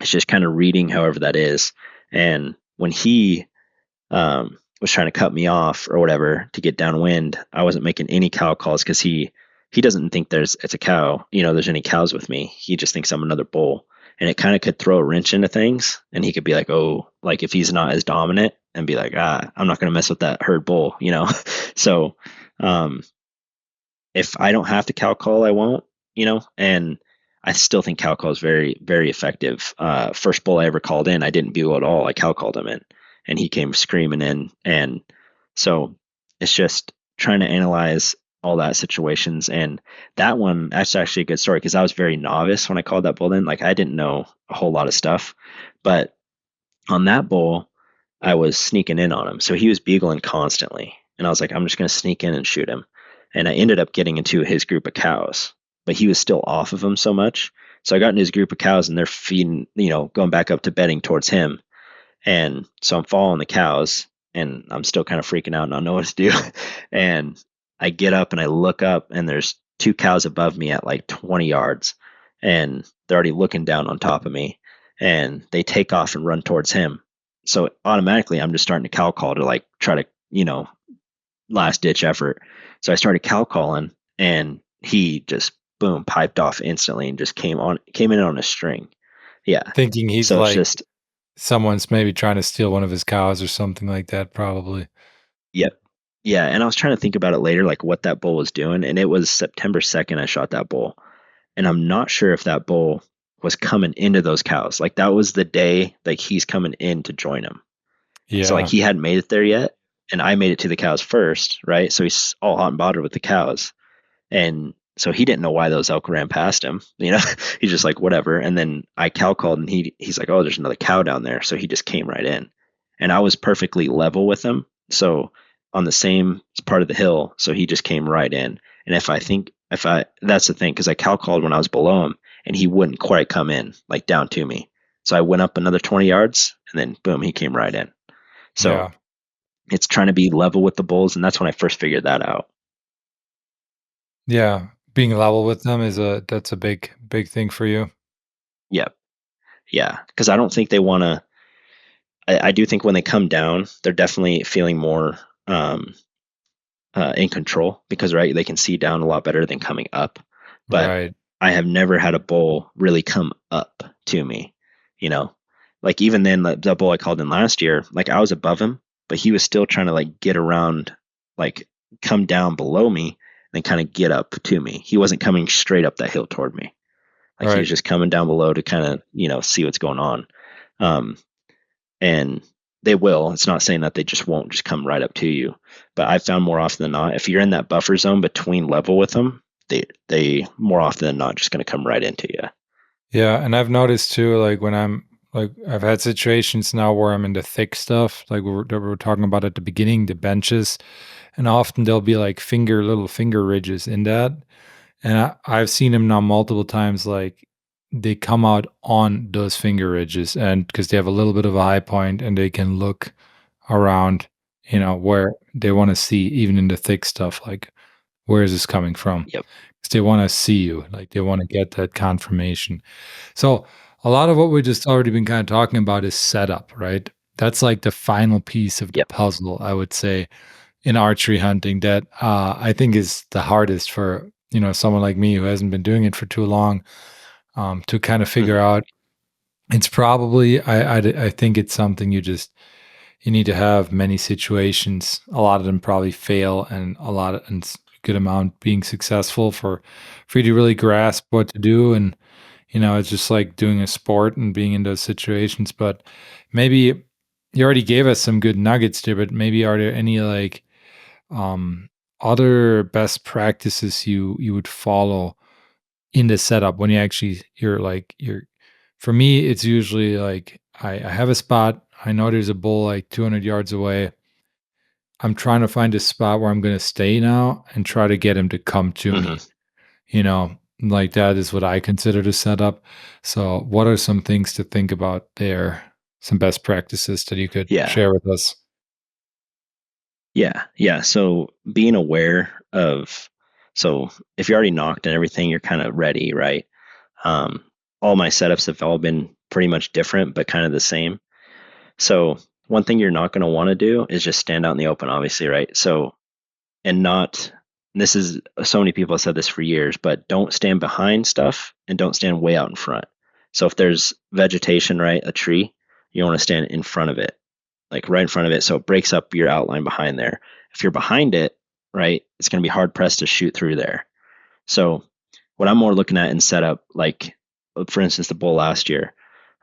it's just kind of reading however that is. And when he was trying to cut me off or whatever to get downwind, I wasn't making any cow calls because he doesn't think it's a cow. You know, there's any cows with me. He just thinks I'm another bull, and it kind of could throw a wrench into things. And he could be like, oh, like if he's not as dominant, and be like, I'm not going to mess with that herd bull, you know. So um, if I don't have to cow call, I won't, you know. And I still think cow call is very, very effective. First bull I ever called in, I didn't bugle at all. I cow called him in, and he came screaming in. And so it's just trying to analyze all that situations. And that one, that's actually a good story because I was very novice when I called that bull in. Like I didn't know a whole lot of stuff, but on that bull, I was sneaking in on him. So he was bugling constantly. And I was like, I'm just going to sneak in and shoot him. And I ended up getting into his group of cows, but he was still off of him so much. So I got into his group of cows, and they're feeding, you know, going back up to bedding towards him. And so I'm following the cows, and I'm still kind of freaking out and I don't know what to do. And I get up and I look up, and there's two cows above me at like 20 yards, and they're already looking down on top of me, and they take off and run towards him. So automatically I'm just starting to cow call to like try to, you know, last ditch effort. So I started cow calling, and he just boom piped off instantly and just came in on a string. Yeah. thinking he's So it's like just someone's maybe trying to steal one of his cows or something like that, probably. yep. Yeah, and I was trying to think about it later, like what that bull was doing, and it was September 2nd I shot that bull, and I'm not sure if that bull was coming into those cows. Like that was the day like he's coming in to join them. So like Yeah, he hadn't made it there yet, and I made it to the cows first, right? So he's all hot and bothered with the cows, and so he didn't know why those elk ran past him. You know, he's just like whatever. And then I cow called, and he's like, oh, there's another cow down there. So he just came right in, and I was perfectly level with him. So on the same part of the hill, so he just came right in. And if I that's the thing because I cow called when I was below him, and he wouldn't quite come in like down to me. So I went up another 20 yards, and then boom, he came right in. So yeah, it's trying to be level with the bulls, and that's when I first figured that out. yeah. Being level with them is that's a big thing for you. Yeah, yeah, because I don't think they want to. I do think when they come down, they're definitely feeling more in control because right they can see down a lot better than coming up. But Right, I have never had a bull really come up to me. You know, like even then the bull I called in last year, like I was above him, but he was still trying to like get around, like come down below me and kind of get up to me. He wasn't coming straight up that hill toward me. Like he was right. just coming down below to kind of see what's going on. Um, and they will. It's not saying that they just won't just come right up to you, but I found more often than not, if you're in that buffer zone between level with them, they more often than not just going to come right into you. Yeah, and I've noticed too, like when I'm like I've had situations now where I'm into thick stuff, like we were talking about at the beginning, the benches, and often there'll be like little finger ridges in that. And I've seen them now multiple times, like they come out on those finger ridges, and because they have a little bit of a high point, and they can look around, where they want to see, even in the thick stuff, like where is this coming from? Yep. 'Cause they want to see you, like they want to get that confirmation. So a lot of what we just already been kind of talking about is setup, right? That's like the final piece of the Yep. puzzle, I would say, in archery hunting that I think is the hardest for, someone like me who hasn't been doing it for too long, to kind of figure Mhm. out. It's probably, I think it's something you need to have many situations. A lot of them probably fail, and a good amount being successful for you to really grasp what to do. And it's just like doing a sport and being in those situations. But maybe you already gave us some good nuggets there, but maybe are there any like um other best practices you would follow in the setup when you're for me, it's usually like I have a spot. I know there's a bull like 200 yards away. I'm trying to find a spot where I'm going to stay now and try to get him to come to Mhm. me. Like that is what I consider the setup. So, what are some things to think about there? Some best practices that you could Yeah. share with us? Yeah. Yeah. So being aware of, so if you're already knocked and everything, you're kind of ready, right? Um, all my setups have all been pretty much different, but kind of the same. So one thing you're not going to want to do is just stand out in the open, obviously, right? So, and not, this is, so many people have said this for years, but don't stand behind stuff and don't stand way out in front. So if there's vegetation, right, a tree, you want to stand in front of it, like right in front of it. So it breaks up your outline behind there. If you're behind it, right, it's going to be hard pressed to shoot through there. So what I'm more looking at in setup, like for instance, the bull last year,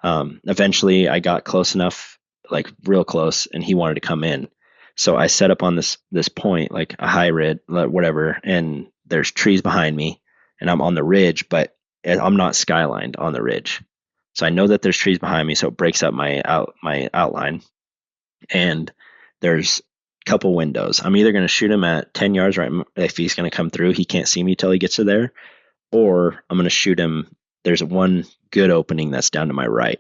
eventually I got close enough, like real close, and he wanted to come in. So I set up on this point, like a high ridge, whatever, and there's trees behind me, and I'm on the ridge, but I'm not skylined on the ridge. So I know that there's trees behind me, so it breaks up my outline, and there's a couple windows. I'm either going to shoot him at 10 yards, right? If he's going to come through, he can't see me till he gets to there, or I'm going to shoot him. There's one good opening that's down to my right.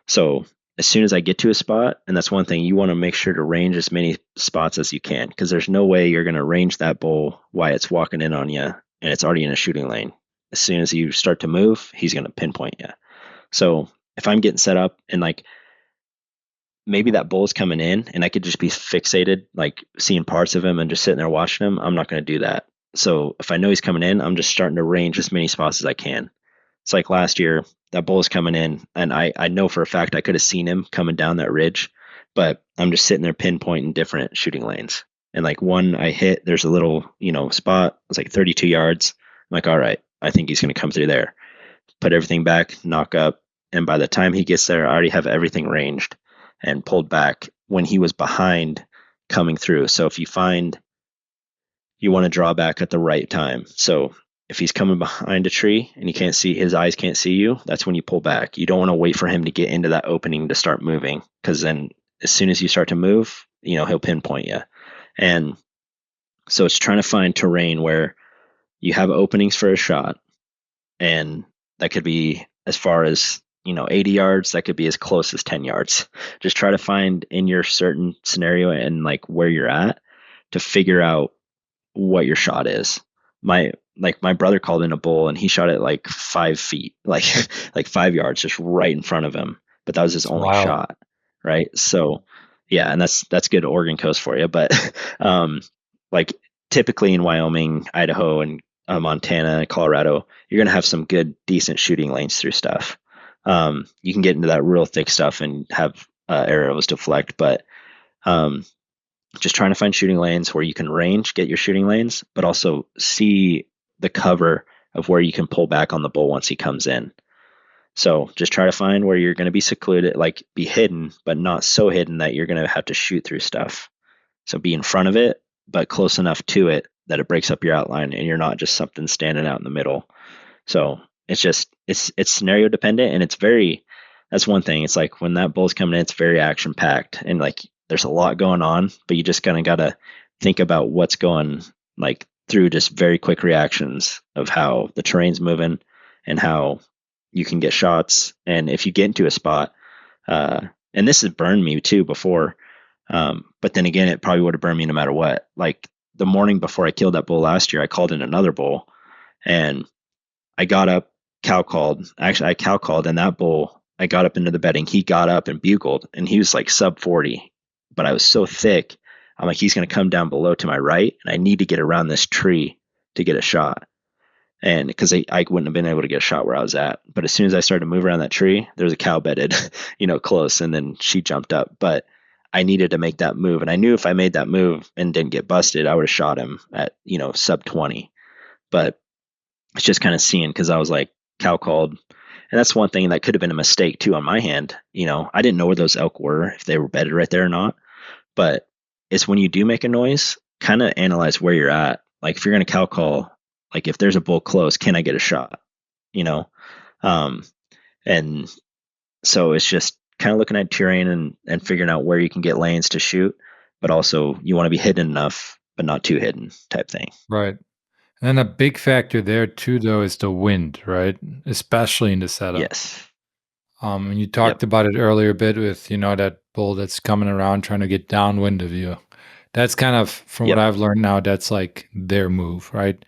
So as soon as I get to a spot, and that's one thing, you want to make sure to range as many spots as you can, because there's no way you're going to range that bull while it's walking in on you and it's already in a shooting lane. As soon as you start to move, he's going to pinpoint you. So if I'm getting set up and like maybe that bull's coming in and I could just be fixated, like seeing parts of him and just sitting there watching him, I'm not going to do that. So if I know he's coming in, I'm just starting to range as many spots as I can. It's like last year, that bull's coming in, and I know for a fact I could have seen him coming down that ridge, but I'm just sitting there pinpointing different shooting lanes. And like one I hit, there's a little, spot, it's like 32 yards. I'm like, all right, I think he's going to come through there. Put everything back, knock up, and by the time he gets there, I already have everything ranged and pulled back when he was behind coming through. So if you find you want to draw back at the right time. So if he's coming behind a tree and you can't see, his eyes can't see you, that's when you pull back. You don't want to wait for him to get into that opening to start moving, because then as soon as you start to move, he'll pinpoint you. And so it's trying to find terrain where you have openings for a shot, and that could be as far as 80 yards, that could be as close as 10 yards. Just try to find in your certain scenario and like where you're at to figure out what your shot is. My brother called in a bull and he shot it like 5 feet, like like 5 yards, just right in front of him. But that was his It's only wild. shot, right? So yeah, and that's good Oregon coast for you. But like typically in Wyoming, Idaho, and Montana, Colorado, you're gonna have some good, decent shooting lanes through stuff. You can get into that real thick stuff and have arrows deflect, but um, just trying to find shooting lanes where you can range, get your shooting lanes, but also see the cover of where you can pull back on the bull once he comes in. So just try to find where you're going to be secluded, like be hidden, but not so hidden that you're going to have to shoot through stuff. So be in front of it, but close enough to it that it breaks up your outline and you're not just something standing out in the middle. So it's scenario dependent, and it's very, that's one thing. It's like when that bull's coming in, it's very action packed and like there's a lot going on, but you just kind of gotta think about what's going like through just very quick reactions of how the terrain's moving and how you can get shots. And if you get into a spot, and this has burned me too before, but then again, it probably would have burned me no matter what. Like the morning before I killed that bull last year, I called in another bull, and I got up, cow called. Actually, I cow called, and that bull I got up into the bedding. He got up and bugled, and he was like sub 40, but I was so thick. I'm like, he's going to come down below to my right, and I need to get around this tree to get a shot. And because I wouldn't have been able to get a shot where I was at. But as soon as I started to move around that tree, there was a cow bedded, close, and then she jumped up. But I needed to make that move. And I knew if I made that move and didn't get busted, I would have shot him at, sub 20. But it's just kind of seeing because I was like, cow called. And that's one thing that could have been a mistake too on my hand. I didn't know where those elk were, if they were bedded right there or not. But it's when you do make a noise, kind of analyze where you're at. Like if you're going to cow call, like if there's a bull close, can I get a shot? You know? Um, and so it's just kind of looking at terrain and figuring out where you can get lanes to shoot, but also you want to be hidden enough, but not too hidden type thing. Right. And then a big factor there too, though, is the wind, right? Especially in the setup. Yes. And you Yep. talked about it earlier a bit with, that bull that's coming around trying to get downwind of you. That's kind of, from what Yep. I've learned now, that's like their move, right?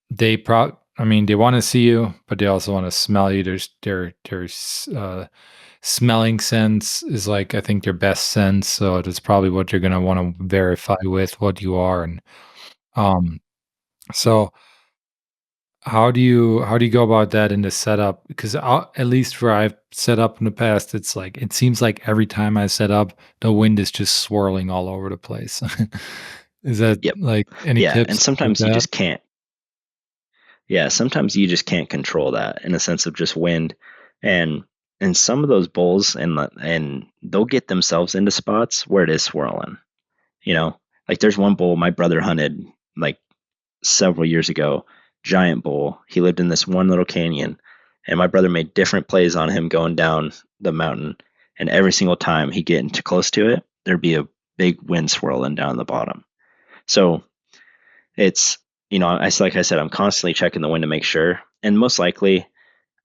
They want to see you, but they also want to smell you. Their smelling sense is like, I think, their best sense. So that's probably what you're going to want to verify with what you are. And um, so how do you go about that in the setup? Because at least where I've set up in the past, it's like it seems like every time I set up, the wind is just swirling all over the place. Is that Yep. like any Yeah. And tips with sometimes you that? just can't. Yeah. Sometimes you just can't control that in a sense of just wind. And some of those bulls and they'll get themselves into spots where it is swirling. You know, like there's one bull my brother hunted like several years ago, giant bull. He lived in this one little canyon, and my brother made different plays on him going down the mountain. And every single time he get into close to it, there'd be a big wind swirling down the bottom. So it's like I said, I'm constantly checking the wind to make sure. And most likely,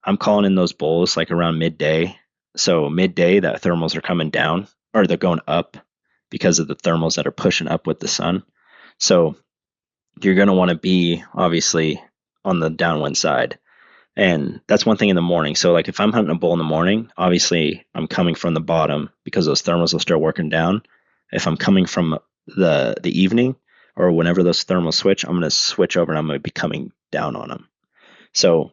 I'm calling in those bulls like around midday. So midday, that thermals are coming down or they're going up because of the thermals that are pushing up with the sun. So you're going to want to be obviously on the downwind side. And that's one thing in the morning. So like if I'm hunting a bull in the morning, obviously I'm coming from the bottom because those thermals will start working down. If I'm coming from the evening or whenever those thermals switch, I'm going to switch over and I'm going to be coming down on them. So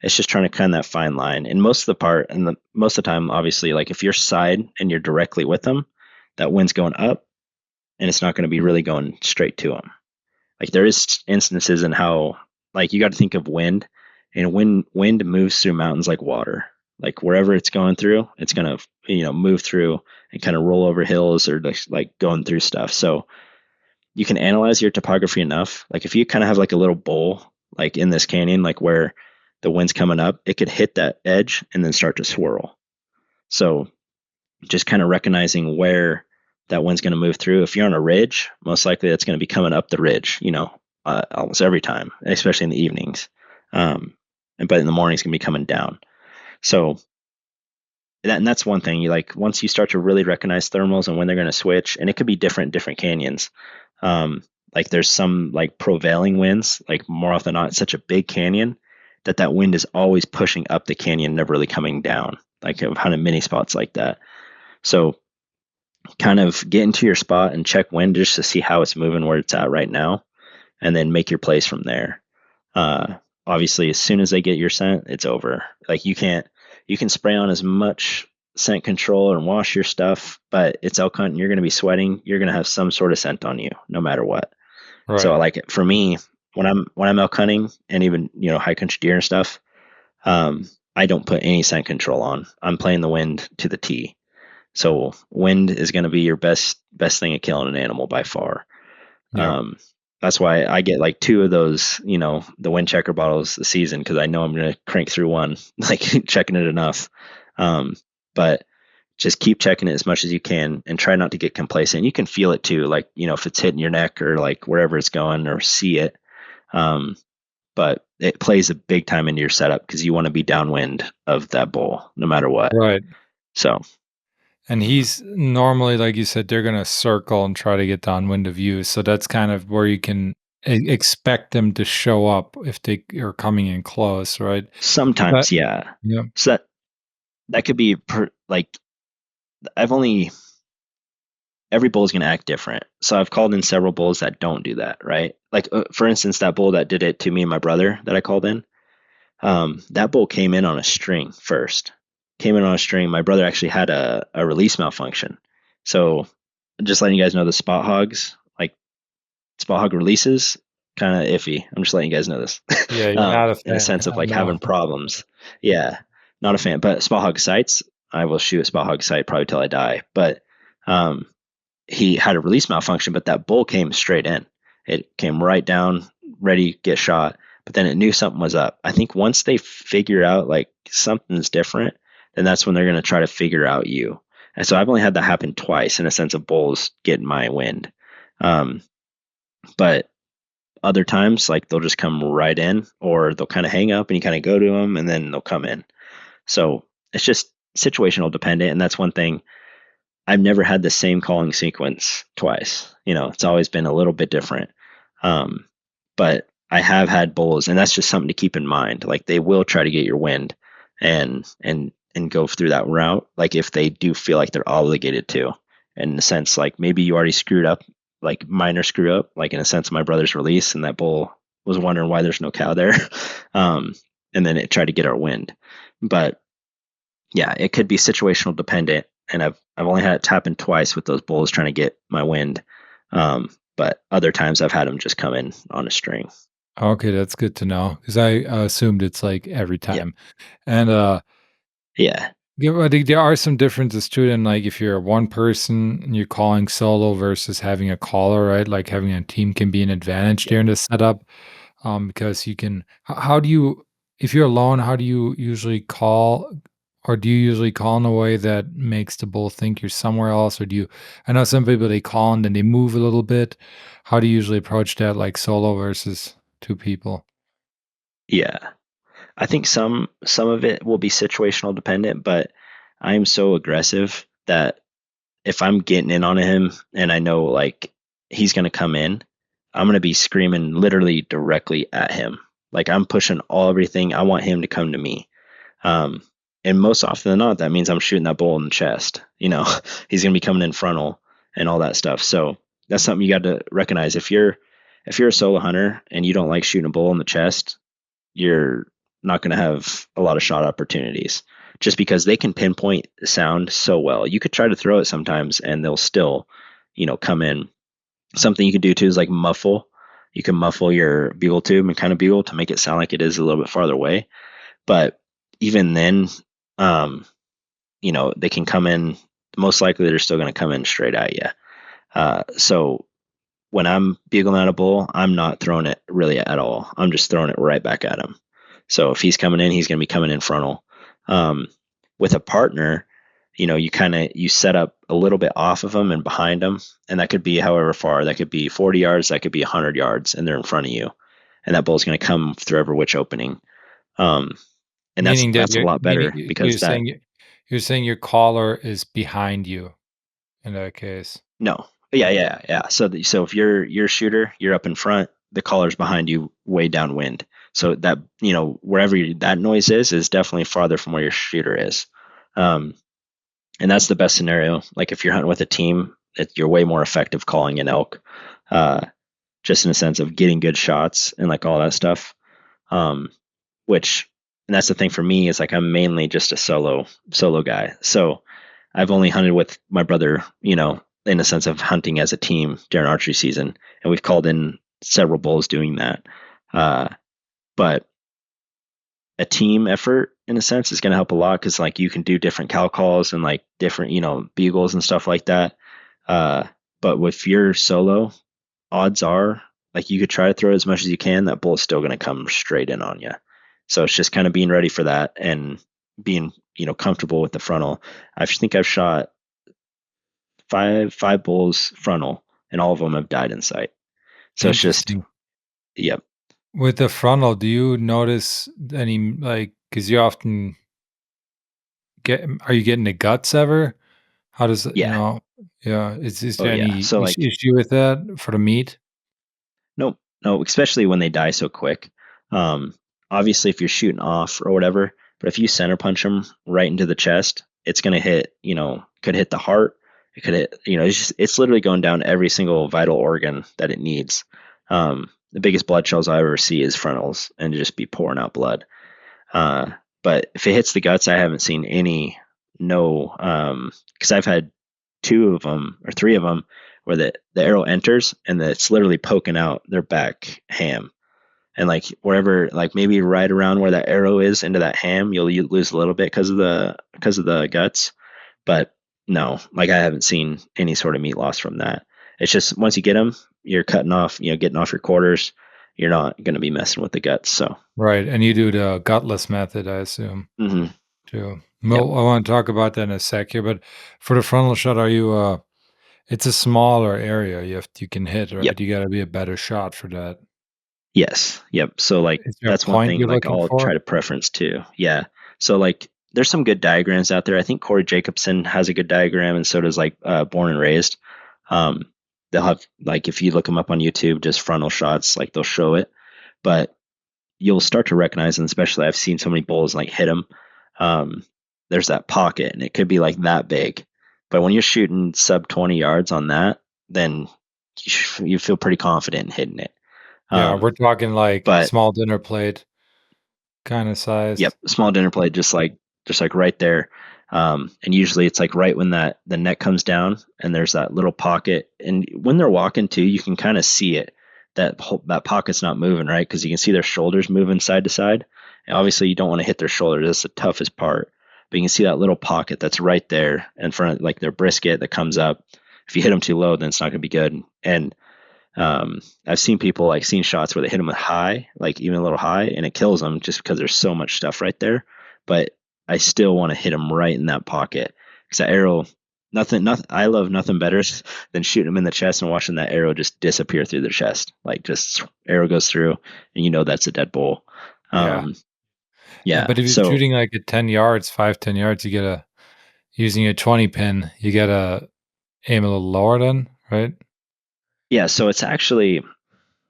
it's just trying to kind of that fine line. And most of the time, obviously, like if you're side and you're directly with them, that wind's going up and it's not going to be really going straight to them. Like there is instances in how like you got to think of wind, and wind moves through mountains like water. Like wherever it's going through, it's gonna move through and kind of roll over hills or like going through stuff. So you can analyze your topography enough. Like if you kind of have like a little bowl like in this canyon, like where the wind's coming up, it could hit that edge and then start to swirl. So just kind of recognizing where that wind's going to move through. If you're on a ridge, most likely that's going to be coming up the ridge, almost every time, especially in the evenings. But in the morning, it's going to be coming down. So that's one thing. You like once you start to really recognize thermals and when they're going to switch, and it could be different canyons. Like there's some like prevailing winds, like more often than not, it's such a big canyon that wind is always pushing up the canyon, never really coming down. Like I've hunted many spots like that. So kind of get into your spot and check wind just to see how it's moving where it's at right now, and then make your plays from there. Uh, Obviously, as soon as they get your scent, it's over. Like you can spray on as much scent control and wash your stuff, but it's elk hunting. You're going to be sweating. You're going to have some sort of scent on you, no matter what. So I Right. like it. For me, when I'm elk hunting and even high country deer and stuff, I don't put any scent control on. I'm playing the wind to the T. So wind is going to be your best thing at killing an animal by far. Yeah. Um, that's why I get like two of those, the wind checker bottles a season because I know I'm going to crank through one, like checking it enough. Um, but just keep checking it as much as you can and try not to get complacent. You can feel it too, like if it's hitting your neck or like wherever it's going or see it. Um, but it plays a big time into your setup because you want to be downwind of that bull no matter what. Right. So And he's normally, like you said, they're gonna circle and try to get downwind of you. So that's kind of where you can expect them to show up if they are coming in close, right? But sometimes, yeah. yeah. So that could be like I've only every bull is going to act different. So I've called in several bulls that don't do that, right? Like for instance, that bull that did it to me and my brother that I called in, that bull came in on a string first. Came in on a string. My brother actually had a release malfunction. So just letting you guys know the spot hogs, like spot hog releases, kind of iffy. I'm just letting you guys know this. Yeah, you're not a In a fan. sense of I like know. having problems. Yeah, not a fan. But spot hog sights, I will shoot a spot hog sight probably till I die. But um, he had a release malfunction, but that bull came straight in. It came right down, ready to get shot. But then it knew something was up. I think once they figure out like something's different, then that's when they're going to try to figure out you. And so I've only had that happen twice in a sense of bulls getting my wind. Um, but other times, like they'll just come right in, or they'll kind of hang up and you kind of go to them and then they'll come in. So it's just situational dependent. And that's one thing I've never had the same calling sequence twice. It's always been a little bit different. Um, but I have had bulls, and that's just something to keep in mind. Like they will try to get your wind and go through that route. Like if they do feel like they're obligated to, in the sense like maybe you already screwed up, like minor screw up, like in a sense my brother's release, and that bull was wondering why there's no cow there, um, and then it tried to get our wind. But yeah, it could be situational dependent, and I've only had it happen twice with those bulls trying to get my wind, but other times I've had them just come in on a string. Okay, that's good to know because I assumed it's like every Yeah, time. And yeah, yeah, well, there are some differences too. And like if you're one person and you're calling solo versus having a caller, right? Like having a team can be an advantage yeah, during the setup. Because you can. How do you, if you're alone, how do you usually call, or do you usually call in a way that makes the bull think you're somewhere else, or do you? I know some people they call and then they move a little bit. How do you usually approach that, like solo versus two people? yeah. I think some of it will be situational dependent, but I'm so aggressive that if I'm getting in on him and I know like he's gonna come in, I'm gonna be screaming literally directly at him. Like I'm pushing everything. I want him to come to me. Um, and most often than not, that means I'm shooting that bull in the chest. He's going to be coming in frontal and all that stuff. So that's something you got to recognize. If you're a solo hunter and you don't like shooting a bull in the chest, you're not going to have a lot of shot opportunities just because they can pinpoint sound so well. You could try to throw it sometimes and they'll still, come in. Something you could do too is like muffle. You can muffle your bugle tube and kind of bugle to make it sound like it is a little bit farther away, but even then, um, they can come in. Most likely, they're still going to come in straight at you. So when I'm bugling at a bull, I'm not throwing it really at all. I'm just throwing it right back at him. So if he's coming in, he's going to be coming in frontal. Um, with a partner, you set up a little bit off of them and behind them, and that could be however far. That could be 40 yards, that could be 100 yards, and they're in front of you, and that bull's going to come through every which opening. Um, and that's Meaning that that's a you're lot meaning better because that you're saying your caller is behind you in that case. no, yeah, yeah, yeah. So if you're a shooter, you're up in front, the caller's behind you, way downwind. So that wherever that noise is definitely farther from where your shooter is, um, and that's the best scenario. Like if you're hunting with a team, you're way more effective calling an elk, uh, just in a sense of getting good shots and like all that stuff. Um, which and that's the thing for me is like I'm mainly just a solo guy. So I've only hunted with my brother, in a sense of hunting as a team during archery season, and we've called in several bulls doing that. Uh, but a team effort, in a sense, is going to help a lot because like you can do different cow calls and like different, bugles and stuff like that. Uh, but if you're solo, odds are like you could try to throw as much as you can, that bull's still going to come straight in on you. So it's just kind of being ready for that and being, comfortable with the frontal. I think I've shot five bulls frontal, and all of them have died in sight. So it's just, Interesting. yep, With the frontal, do you notice any like because you often get are you getting the guts ever? How does it, yeah, yeah, is oh there yeah. any So like, issue with that for the meat? no, no, especially when they die so quick. Um, Obviously, if you're shooting off or whatever, But if you center punch them right into the chest, it's going to hit, could hit the heart. It could hit, it's literally going down every single vital organ that it needs. The biggest blood shells I ever see is frontals and just be pouring out blood. But if it hits the guts, I haven't seen any, no, because I've had two of them or three of them where the arrow enters and it's literally poking out their back ham. And like wherever, like maybe right around where that arrow is into that ham, you lose a little bit because of the guts. But no, like I haven't seen any sort of meat loss from that. It's just once you get them, you're cutting off, getting off your quarters. You're not going to be messing with the guts. So, Right, and you do the gutless method, I assume, mhm, too. yep, Well, I want to talk about that in a sec here, but for the frontal shot, are you it's a smaller area you can hit, yep. right? You gotta be a better shot for that. Yes. Yep. So like Is there a that's one point thing you're like looking I'll try for? to preference too. Yeah. So like there's some good diagrams out there. I think Corey Jacobson has a good diagram and so does like Born and Raised. Um they'll have like if you look them up on YouTube, just frontal shots, like they'll show it. But you'll start to recognize, and especially I've seen so many bulls like hit them. Um, there's that pocket, and it could be like that big. But when you're shooting sub 20 yards on that, then you feel pretty confident in hitting it. Yeah, Um, we're talking like but small dinner plate kinda yep, size. small dinner plate, just like right there. And usually it's like right when that the neck comes down, and there's that little pocket. And when they're walking too, you can kind of see it. That pocket's not moving right because you can see their shoulders moving side to side. And obviously, you don't want to hit their shoulders. That's the toughest part. But you can see that little pocket that's right there in front of like their brisket that comes up. If you hit them too low, then it's not going to be good. And I've seen people like seen shots where they hit them with high, like even a little high, and it kills them just because there's so much stuff right there. But I still want to hit them right in that pocket because that arrow, nothing. I love nothing better than shooting them in the chest and watching that arrow just disappear through their chest. Like just arrow goes through, and that's a dead bull. Yeah. Um, Yeah, yeah. but if you're So shooting like at 10 yards, 5, 10 yards, you gotta using a 20 pin, you gotta aim a little lower then, right? yeah. So it's actually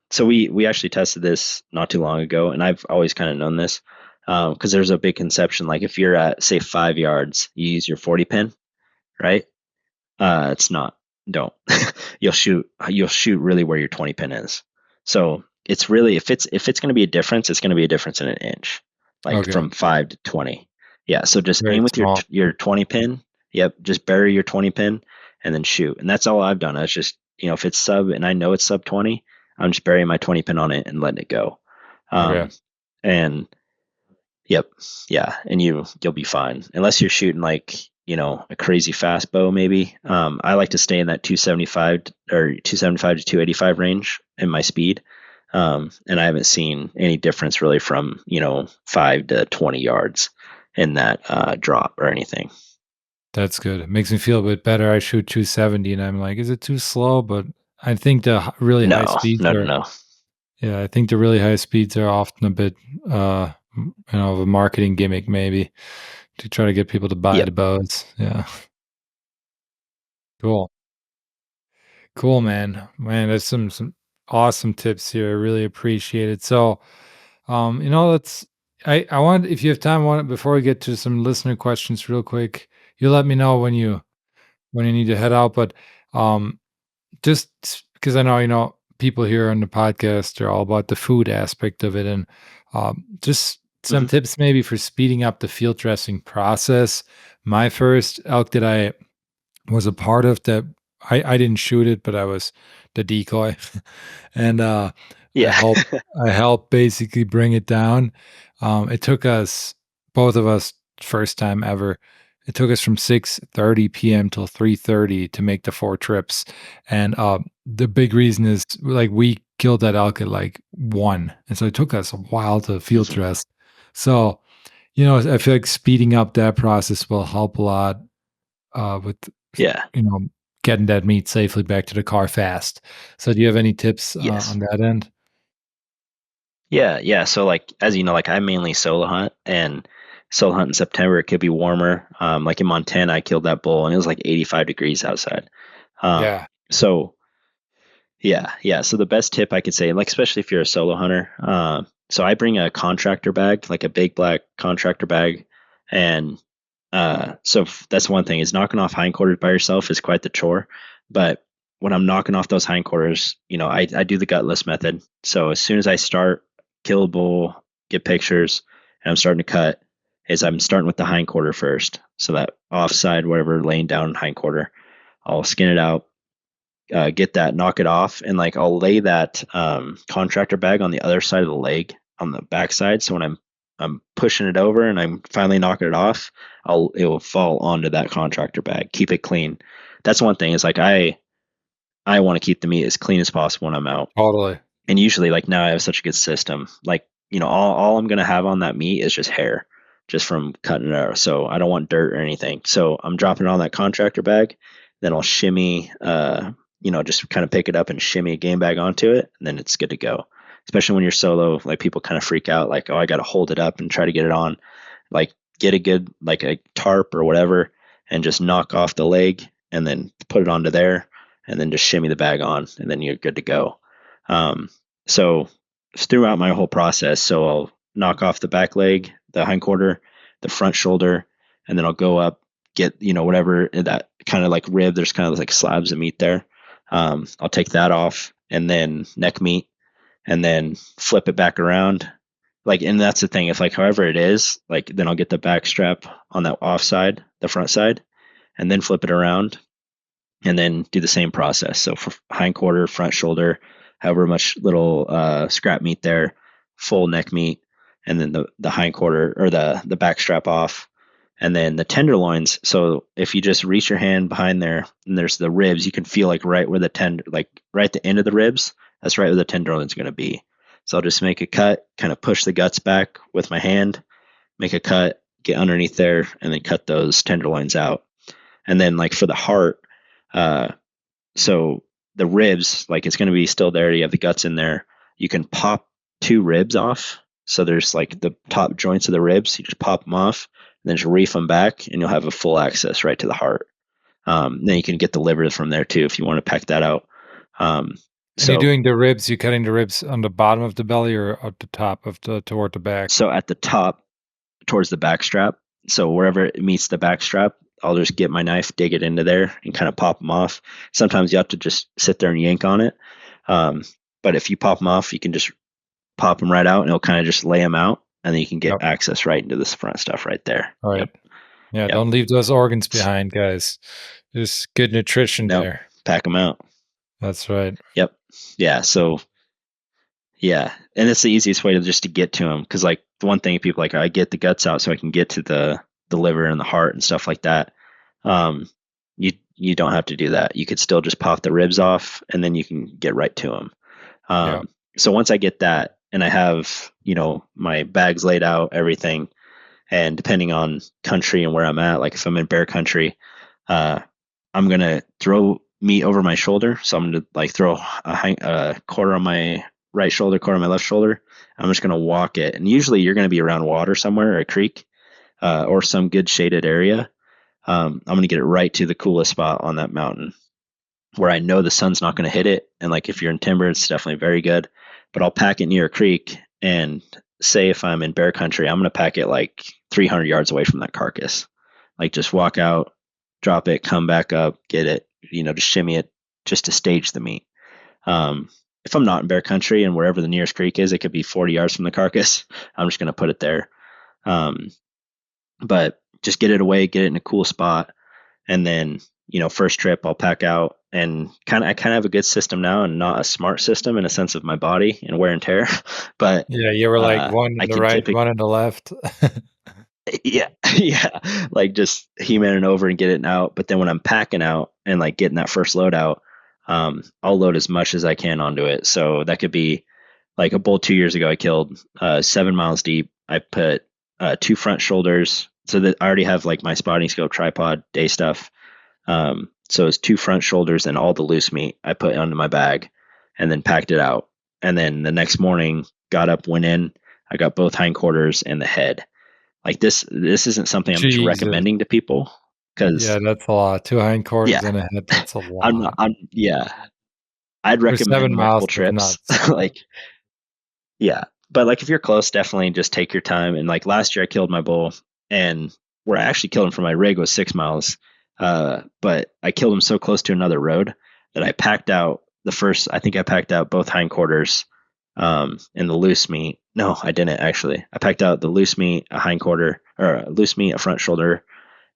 so we actually tested this not too long ago, and I've always kind of known this because there's a big conception. Like if you're at say 5 yards, you use your 40 pin, right? It's not. Don't. You'll shoot really where your 20 pin is. So it's really if it's going to be a difference, it's going to be a difference in an inch, like Okay. from 5 to 20. Yeah. So just Very aim with your small. your 20 pin. Yep. Just bury your 20 pin and then shoot. And that's all I've done. It's just if it's sub and I know it's sub 20, I'm just burying my 20 pin on it and letting it go. Okay. Um, and Yep. Yeah, and you'll be fine unless you're shooting like a crazy fast bow. Maybe I like to stay in that 275 or 275 to 285 range in my speed, and I haven't seen any difference really from 5 to 20 yards in that drop or anything. That's good. It makes me feel a bit better. I shoot 270 and I'm like, is it too slow? But I think the really high No, speeds no, no, are, no. yeah, I think the really high speeds are often a bit, of a marketing gimmick maybe to try to get people to buy Yep. the bows. Yeah. Cool. Cool, man. Man, there's some awesome tips here. I really appreciate it. So, let's I want if you have time, want before we get to some listener questions real quick, you let me know when you need to head out. But just because I know, people here on the podcast are all about the food aspect of it, and just some Hmm. tips maybe for speeding up the field dressing process. My first elk that I was a part of that I didn't shoot it, but I was the decoy, and I Yeah. helped I helped basically bring it down. It took us both of us first time ever. It took us from 6:30 p.m. till 3:30 to make the 4 trips, and the big reason is like we killed that elk at like 1, and so it took us a while to field Hmm. dress. So I feel like speeding up that process will help a lot with Yeah. you know getting that meat safely back to the car fast. So do you have any tips Yes. on that end? Yeah, yeah. So like as you know, like I mainly solo hunt and solo hunt in September it could be warmer. Like in Montana I killed that bull and it was like 85 degrees outside. Yeah. So yeah, yeah. So the best tip I could say, like especially if you're a solo hunter, So I bring a contractor bag, like a big black contractor bag, and that's one thing is knocking off hindquarters by yourself is quite the chore. But when I'm knocking off those hindquarters, I do the gutless method. So as soon as I start, kill a bull, get pictures, and I'm starting to cut, is I'm starting with the hindquarter first. So that offside, whatever, laying down hindquarter, I'll skin it out, get that, knock it off, and like I'll lay that contractor bag on the other side of the leg on the backside. So when I'm pushing it over and I'm finally knocking it off, it will fall onto that contractor bag. Keep it clean. That's one thing. Is like I want to keep the meat as clean as possible when I'm out. Totally. And usually, like now, I have such a good system. Like all I'm gonna have on that meat is just hair, just from cutting it out. So I don't want dirt or anything. So I'm dropping it on that contractor bag. Then I'll shimmy, just kind of pick it up and shimmy a game bag onto it, and then it's good to go. Especially when you're solo, like people kind of freak out, like, oh, I got to hold it up and try to get it on. Like, get a good, like a tarp or whatever, and just knock off the leg, and then put it onto there, and then just shimmy the bag on, and then you're good to go. So throughout my whole process, so I'll knock off the back leg, the hindquarter, the front shoulder, and then I'll go up, get whatever that kind of like rib. There's kind of like slabs of meat there. I'll take that off, and then neck meat, and then flip it back around. Like, and that's the thing. If like however it is, like then I'll get the back strap on that off side, the front side, and then flip it around, and then do the same process. So for hindquarter, front shoulder, however much little scrap meat there, full neck meat, and then the hindquarter or the back strap off, and then the tenderloins. So if you just reach your hand behind there, and there's the ribs, you can feel like right where like right at the end of the ribs. That's right where the tenderloin's going to be. So I'll just make a cut, kind of push the guts back with my hand, make a cut, get underneath there, and then cut those tenderloins out. And then like for the heart, uh, so the ribs, like it's going to be still there. You have the guts in there. You can pop 2 ribs off. So there's like the top joints of the ribs. You just pop them off, and then just reef them back, and you'll have a full access right to the heart. Then you can get the liver from there too if you want to pack that out. And you're So doing the ribs, you're cutting the ribs on the bottom of the belly or at the top of toward the back? so at the top towards the back strap. So wherever it meets the back strap, I'll just get my knife, dig it into there, and kind of pop them off. Sometimes you have to just sit there and yank on it. But if you pop them off, you can just pop them right out, and it'll kind of just lay them out, and then you can get Yep. access right into this front stuff right there. All right. Yep. Yeah, Yep. don't leave those organs behind, guys. There's good nutrition Nope. there. Pack them out. That's right. Yep. Yeah. So yeah, and it's the easiest way to get to them, because like the one thing people like, I get the guts out so I can get to the liver and the heart and stuff like that. You don't have to do that. You could still just pop the ribs off, and then you can get right to them. Yeah. So once I get that, and I have my bags laid out, everything, and depending on country and where I'm at, like if I'm in bear country, I'm gonna throw meat over my shoulder. So I'm gonna like throw a quarter on my right shoulder, quarter on my left shoulder. I'm just gonna walk it, and usually you're gonna be around water somewhere, or a creek, or some good shaded area. I'm gonna get it right to the coolest spot on that mountain, where I know the sun's not gonna hit it. And like if you're in timber, it's definitely very good. But I'll pack it near a creek, and say if I'm in bear country, I'm gonna pack it like 300 yards away from that carcass. Like just walk out, drop it, come back up, get it, just shimmy it, just to stage the meat. If I'm not in bear country, and wherever the nearest creek is, it could be 40 yards from the carcass, I'm just going to put it there. But just get it away, get it in a cool spot. And then, first trip I'll pack out, and I kind of have a good system now, and not a smart system in a sense of my body and wear and tear. But Yeah, you were like one on I the can right, typically, one on the left. yeah, yeah, like just he-man it over and get it out. But then when I'm packing out and like getting that first load out, I'll load as much as I can onto it. So that could be like a bull 2 years ago I killed 7 miles deep. I put 2 front shoulders, so that I already have like my spotting scope, tripod, day stuff. So it's 2 front shoulders and all the loose meat I put onto my bag, and then packed it out. And then the next morning, got up, went in. I got both hindquarters and the head. Like this isn't something I'm just Jesus. recommending to people, Yeah, because that's a lot. 2 hindquarters yeah, and a head, that's a I'm not, lot. yeah, I'd For recommend 7 miles, multiple that's trips. nuts. Like, yeah, But like if you're close, definitely just take your time. And like last year, I killed my bull, and where I actually killed him for my rig was 6 miles. But I killed him so close to another road that I packed out the first. I think I packed out both hindquarters, and the loose meat. No, I didn't actually. I packed out the loose meat, a hindquarter, or a loose meat, a front shoulder,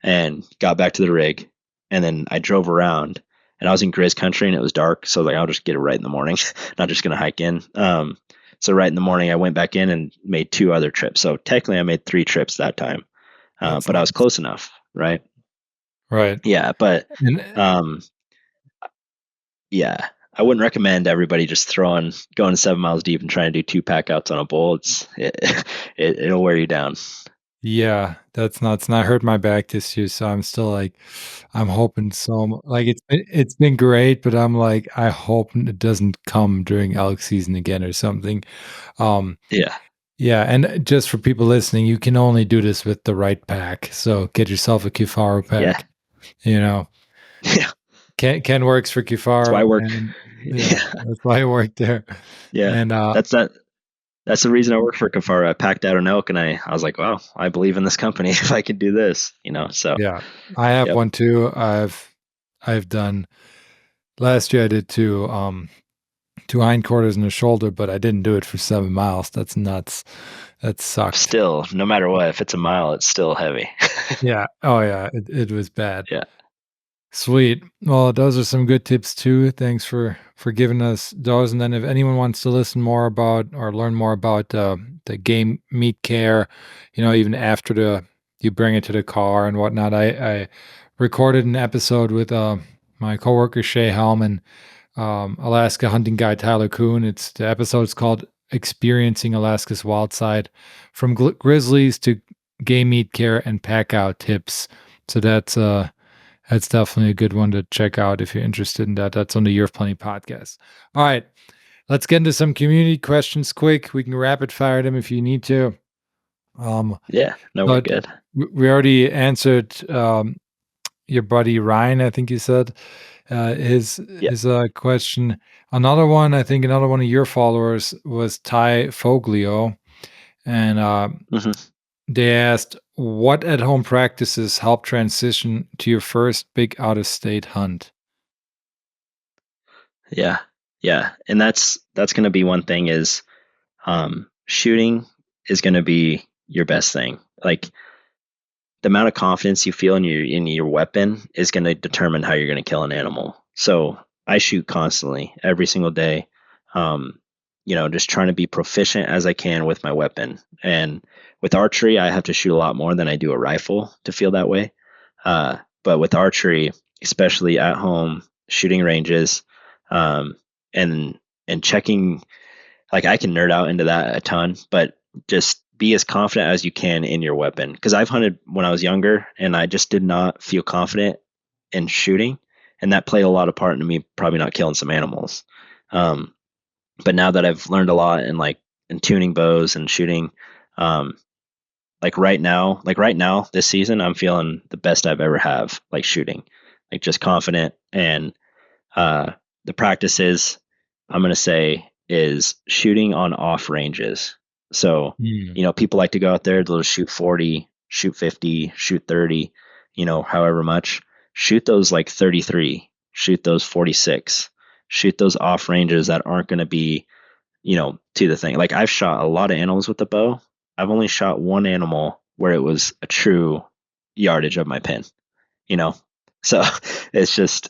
and got back to the rig. And then I drove around, and I was in Grizz country and it was dark. So like, I'll just get it right in the morning. Not just going to hike in. So right in the morning, I went back in and made 2 other trips. So technically, I made 3 trips that time, That's but I was nice. close enough, right? Right. Yeah, but And um, yeah, I wouldn't recommend everybody just going 7 miles deep and trying to do 2 pack outs on a bull. It'll wear you down. yeah, that's nuts. And I hurt my back this year, so I'm still like, I'm hoping like it's been great, but I'm like, I hope it doesn't come during elk season again or something. Um, Yeah, yeah, and just for people listening, you can only do this with the right pack. So get yourself a Kifaru yeah, pack. You know, yeah. Ken works for That's why I Kifaru, work. and yeah, Yeah, that's why I work there. yeah. And That. That's the reason I work for Kifaru. I packed out an elk, and I was like, wow, I believe in this company if I could do this, So, yeah, I have yep, one too. I've done last year. I did two hindquarters and a shoulder, but I didn't do it for 7 miles. That's nuts. That sucked. still, no matter what, if it's a mile, it's still heavy. Yeah. Oh yeah, it was bad. Yeah, Sweet. Well, those are some good tips too. Thanks for giving us those. And then if anyone wants to listen more about or learn more about the game meat care, even after you bring it to the car and whatnot, I recorded an episode with my coworker Shay Helm and Alaska hunting guide Tyler Kuhn. The episode's called "Experiencing Alaska's Wild Side: From Grizzlies to Game Meat Care and Pack Out Tips." So that's definitely a good one to check out if you're interested in that. That's on the Year of Plenty podcast. All right, let's get into some community questions quick. We can rapid fire them if you need to. Um, yeah. No, we're but good. we already answered your buddy Ryan. I think you said his Yeah. his question. Another one of your followers was Ty Foglio, and Hmm. they asked, "What at-home practices help transition to your first big out-of-state hunt?" Yeah, yeah. And that's going to be one thing is shooting is going to be your best thing. Like the amount of confidence you feel in your weapon is going to determine how you're going to kill an animal. So I shoot constantly, every single day. Um, just trying to be proficient as I can with my weapon. And with archery, I have to shoot a lot more than I do a rifle to feel that way. But with archery, especially at home, shooting ranges, um, and and checking, like I can nerd out into that a ton, but just be as confident as you can in your weapon. Because I've hunted when I was younger, and I just did not feel confident in shooting, and that played a lot of part in me probably not killing some animals. Um, but now that I've learned a lot in in tuning bows and shooting, um, like right now this season, I'm feeling the best I've ever have like shooting, like just confident. And uh, the practices I'm gonna say is shooting on off ranges. So Hmm. people like to go out there, they'll just shoot 40, shoot 50, shoot 30, however much. Shoot those like 33, shoot those 46, shoot those off ranges that aren't going to be to the thing. Like I've shot a lot of animals with the bow. I've only shot one animal where it was a true yardage of my pin, you know? So it's just,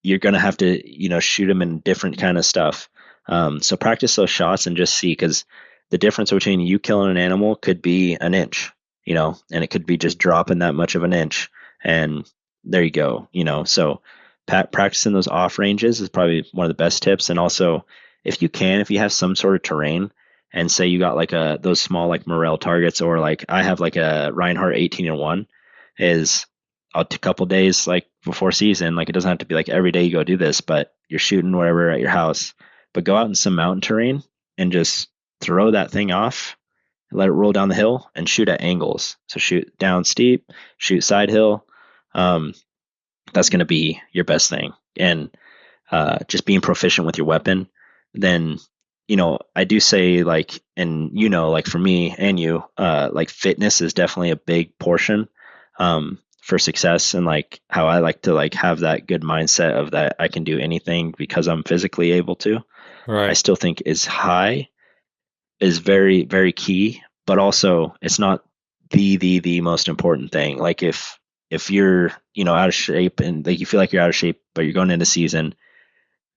you're going to have to, shoot them in different kind of stuff. So practice those shots and just see, because the difference between you killing an animal could be an inch, and it could be just dropping that much of an inch. And there you go, So practicing those off ranges is probably one of the best tips. And also, if you have some sort of terrain, and say you got like those small like morel targets, or like I have like a Reinhardt 18-1, is a couple days like before season. Like it doesn't have to be like every day you go do this, but you're shooting wherever at your house. But go out in some mountain terrain and just throw that thing off, let it roll down the hill, and shoot at angles. So shoot down steep, shoot side hill. Um, that's going to be your best thing. And just being proficient with your weapon. Then I do say like, and like for me and you, like fitness is definitely a big portion for success, and like how I like to like have that good mindset of that I can do anything because I'm physically able to. I Right. still think is very very key, but also it's not the most important thing. Like if you're out of shape and like you feel like you're out of shape, but you're going into season,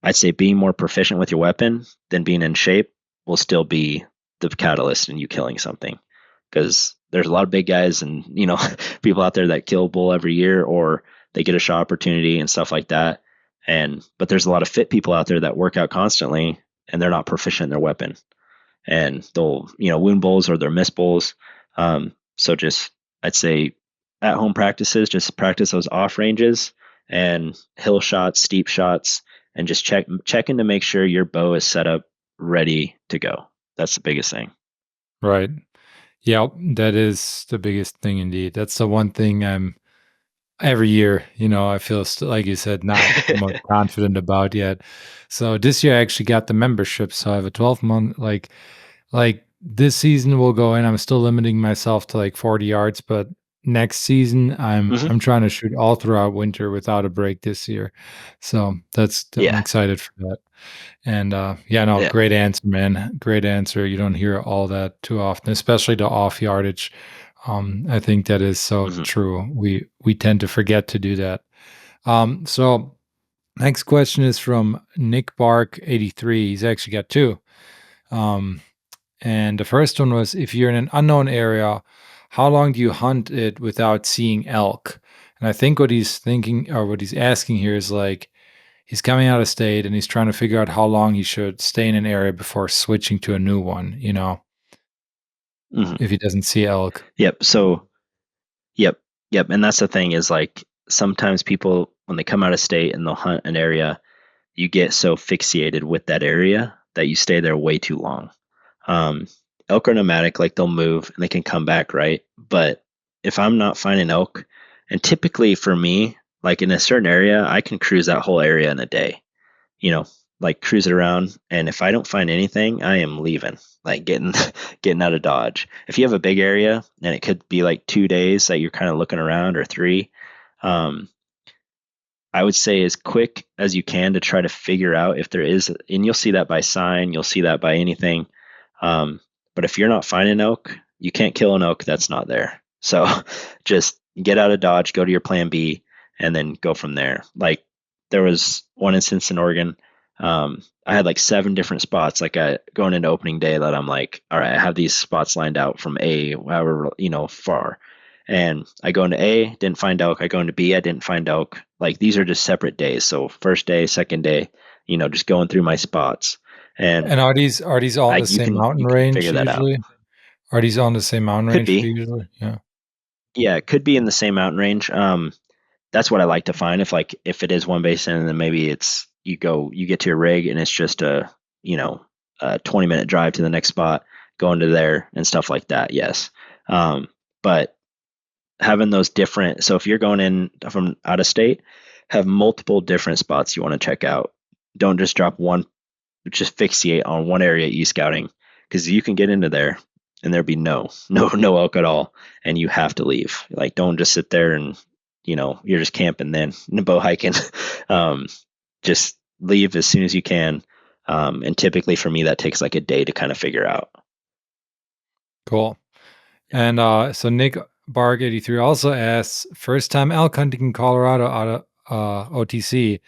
I'd say being more proficient with your weapon than being in shape will still be the catalyst in you killing something. Because there's a lot of big guys and people out there that kill bull every year, or they get a shot opportunity and stuff like that. But there's a lot of fit people out there that work out constantly and they're not proficient in their weapon, and they'll wound bulls or they're miss bulls. So just I'd say at home practices, just practice those off ranges and hill shots, steep shots, and just checking to make sure your bow is set up ready to go. That's the biggest thing. Right. Yeah, that is the biggest thing indeed. That's the one thing I'm every year, I feel like you said, not the most confident about yet. So this year I actually got the membership. So I have a 12-month like this season will go in. I'm still limiting myself to like 40 yards, but next season Hmm. I'm trying to shoot all throughout winter without a break this year. So I'm Yeah, excited for that. And yeah, no, yeah. great answer, man. Great answer. You don't hear all that too often, especially the off yardage. I think that is so Hmm. true. We tend to forget to do that. So next question is from Nick Bark 83. He's actually got two. Um, and the first one was, if you're in an unknown area, how long do you hunt it without seeing elk? And I think what he's thinking or what he's asking here is like, he's coming out of state and he's trying to figure out how long he should stay in an area before switching to a new one, Hmm. if he doesn't see elk. Yep. So, yep, yep. And that's the thing is like sometimes people when they come out of state and they'll hunt an area, you get so fixated with that area that you stay there way too long. Um, Elk are nomadic, like they'll move and they can come back, right? But if I'm not finding elk, and typically for me, like in a certain area, I can cruise that whole area in a day, you know, like cruise it around. And if I don't find anything, I am leaving, like getting getting out of Dodge. If you have a big area and it could be like 2 days that you're kind of looking around or three, um, I would say as quick as you can to try to figure out if there is, and you'll see that by sign, you'll see that by anything. Um, but if you're not finding elk, you can't kill an elk that's not there. So just get out of Dodge, go to your plan B, and then go from there. Like there was one instance in Oregon. I had like 7 different spots, like going into opening day, that I'm like, all right, I have these spots lined out from A, however, far. And I go into A, didn't find elk. I go into B, I didn't find elk. Like these are just separate days. So first day, second day, just going through my spots. And And are these all in I the you same can mountain you can range figure that out. usually? Are these all in the same mountain Could range for be. you usually? Yeah. Yeah, it could be in the same mountain range. That's what I like to find. If it is one basin and then maybe you get to your rig and it's just you know, a 20-minute drive to the next spot, going to there and stuff like that. Yes. But having those different, so if you're going in from out of state, have multiple different spots you want to check out. Don't just drop one, just fixate on one area e-scouting, because you can get into there and there'd be no elk at all, and you have to leave. Like don't just sit there and you're just camping then bow hiking. um, just leave as soon as you can. And typically for me that takes like a day to kind of figure out. Cool. And so Nick Barg 83 also asks, first time elk hunting in Colorado out of OTC.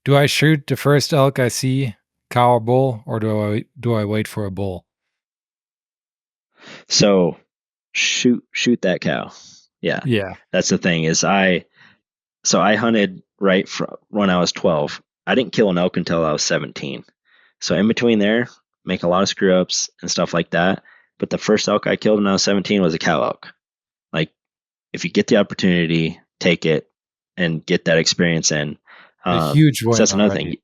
Do I shoot the first elk I see, cow or bull, or do I wait for a bull? So shoot that cow. Yeah, Yeah. that's the thing is I hunted right from when I was 12. I didn't kill an elk until I was 17. So in between there, make a lot of screw ups and stuff like that. But the first elk I killed when I was 17 was a cow elk. Like if you get the opportunity, take it and get that experience in. A huge So win that's another already. thing.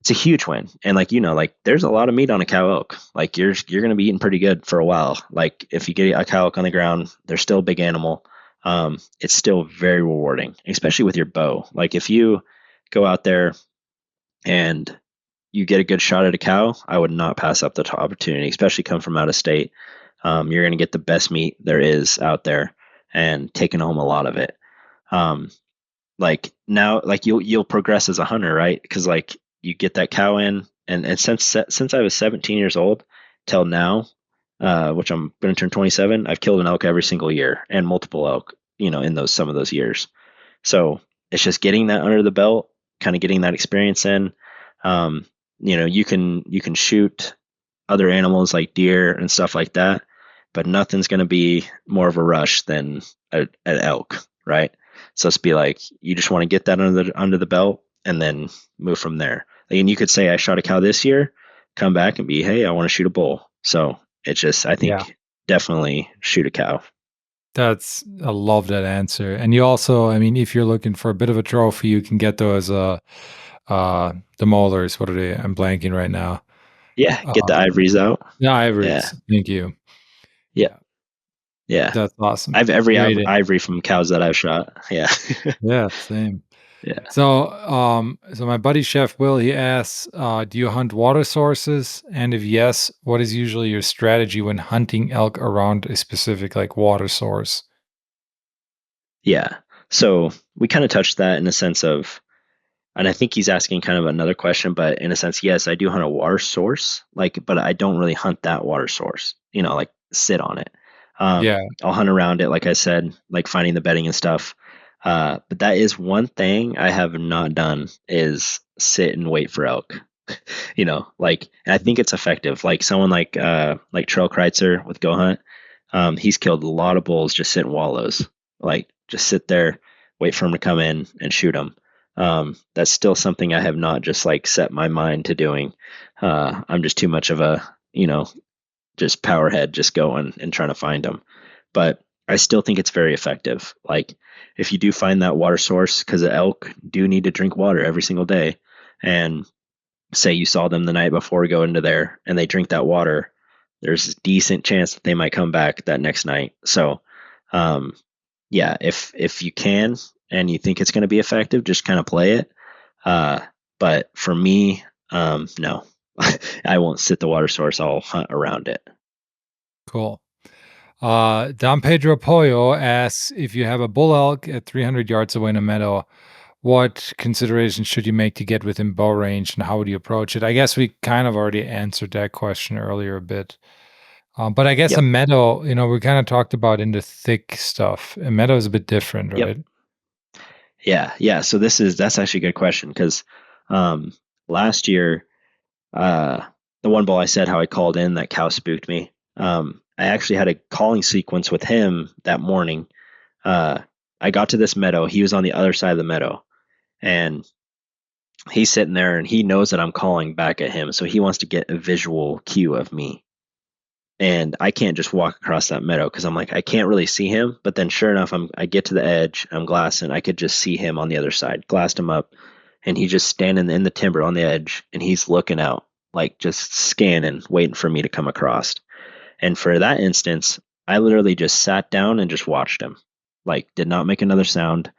It's a huge win, and like like there's a lot of meat on a cow elk. Like you're gonna be eating pretty good for a while. Like if you get a cow elk on the ground, they're still a big animal. It's still very rewarding, especially with your bow. Like if you go out there and you get a good shot at a cow, I would not pass up the opportunity, especially come from out of state. You're going to get the best meat there is out there and taking home a lot of it. Um, like now, like you'll progress as a hunter, right? Because like you get that cow in, and since I was 17 years old till now, which I'm going to turn 27, I've killed an elk every single year and multiple elk, in those some of those years. So it's just getting that under the belt, kind of getting that experience in. Um, you can shoot other animals like deer and stuff like that, but nothing's going to be more of a rush than an elk, right? So it's be like you just want to get that under the belt and then move from there. And you could say I shot a cow this year, come back and be, hey, I want to shoot a bull. So it's just I Yeah. think definitely shoot a cow. I love that answer. And you also, I mean, if you're looking for a bit of a trophy, you can get those the molars. What are they? I'm blanking right now. Yeah, Uh, get the ivories out. yeah, Yeah, ivories. Thank you. yeah, Yeah, yeah. that's awesome. I've every Great. ivory from cows that I've shot. Yeah, Yeah, same. yeah. So my buddy Chef Will, he asks, do you hunt water sources? And if yes, what is usually your strategy when hunting elk around a specific like water source? Yeah. So we kind of touched that in a sense of, and I think he's asking kind of another question, but in a sense, yes, I do hunt a water source, like, but I don't really hunt that water source, like sit on it. Yeah. I'll hunt around it, like I said, like finding the bedding and stuff. But that is one thing I have not done is sit and wait for elk. Like, and I think it's effective. Like someone like Trail Kreitzer with Go Hunt, he's killed a lot of bulls just sitting wallows. Like just sit there, wait for him to come in and shoot them. That's still something I have not just like set my mind to doing. I'm just too much of a, just powerhead, just going and trying to find them. But I still think it's very effective. Like if you do find that water source, because the elk do need to drink water every single day, and say you saw them the night before go into there and they drink that water, there's a decent chance that they might come back that next night. So, um, yeah, if you can and you think it's going to be effective, just kind of play it. Uh, but for me, no, I won't sit the water source. I'll hunt around it. Cool. Don Pedro Pollo asks if you have a bull elk at 300 yards away in a meadow, what considerations should you make to get within bow range and how would you approach it? I guess we kind of already answered that question earlier a bit. But I guess a Yep. meadow, we kind of talked about in the thick stuff. A meadow is a bit different, Yep. right? Yeah. Yeah. So that's actually a good question because um, last year, uh, the one bull I said how I called in that cow spooked me. I actually had a calling sequence with him that morning. Uh, I got to this meadow. He was on the other side of the meadow, and he's sitting there, and he knows that I'm calling back at him, so he wants to get a visual cue of me. And I can't just walk across that meadow because I'm like I can't really see him. But then, sure enough, I get to the edge. I'm glassing. I could just see him on the other side. Glassed him up, and he's just standing in the timber on the edge, and he's looking out, like just scanning, waiting for me to come across. And for that instance, I literally just sat down and just watched him. Like, did not make another sound.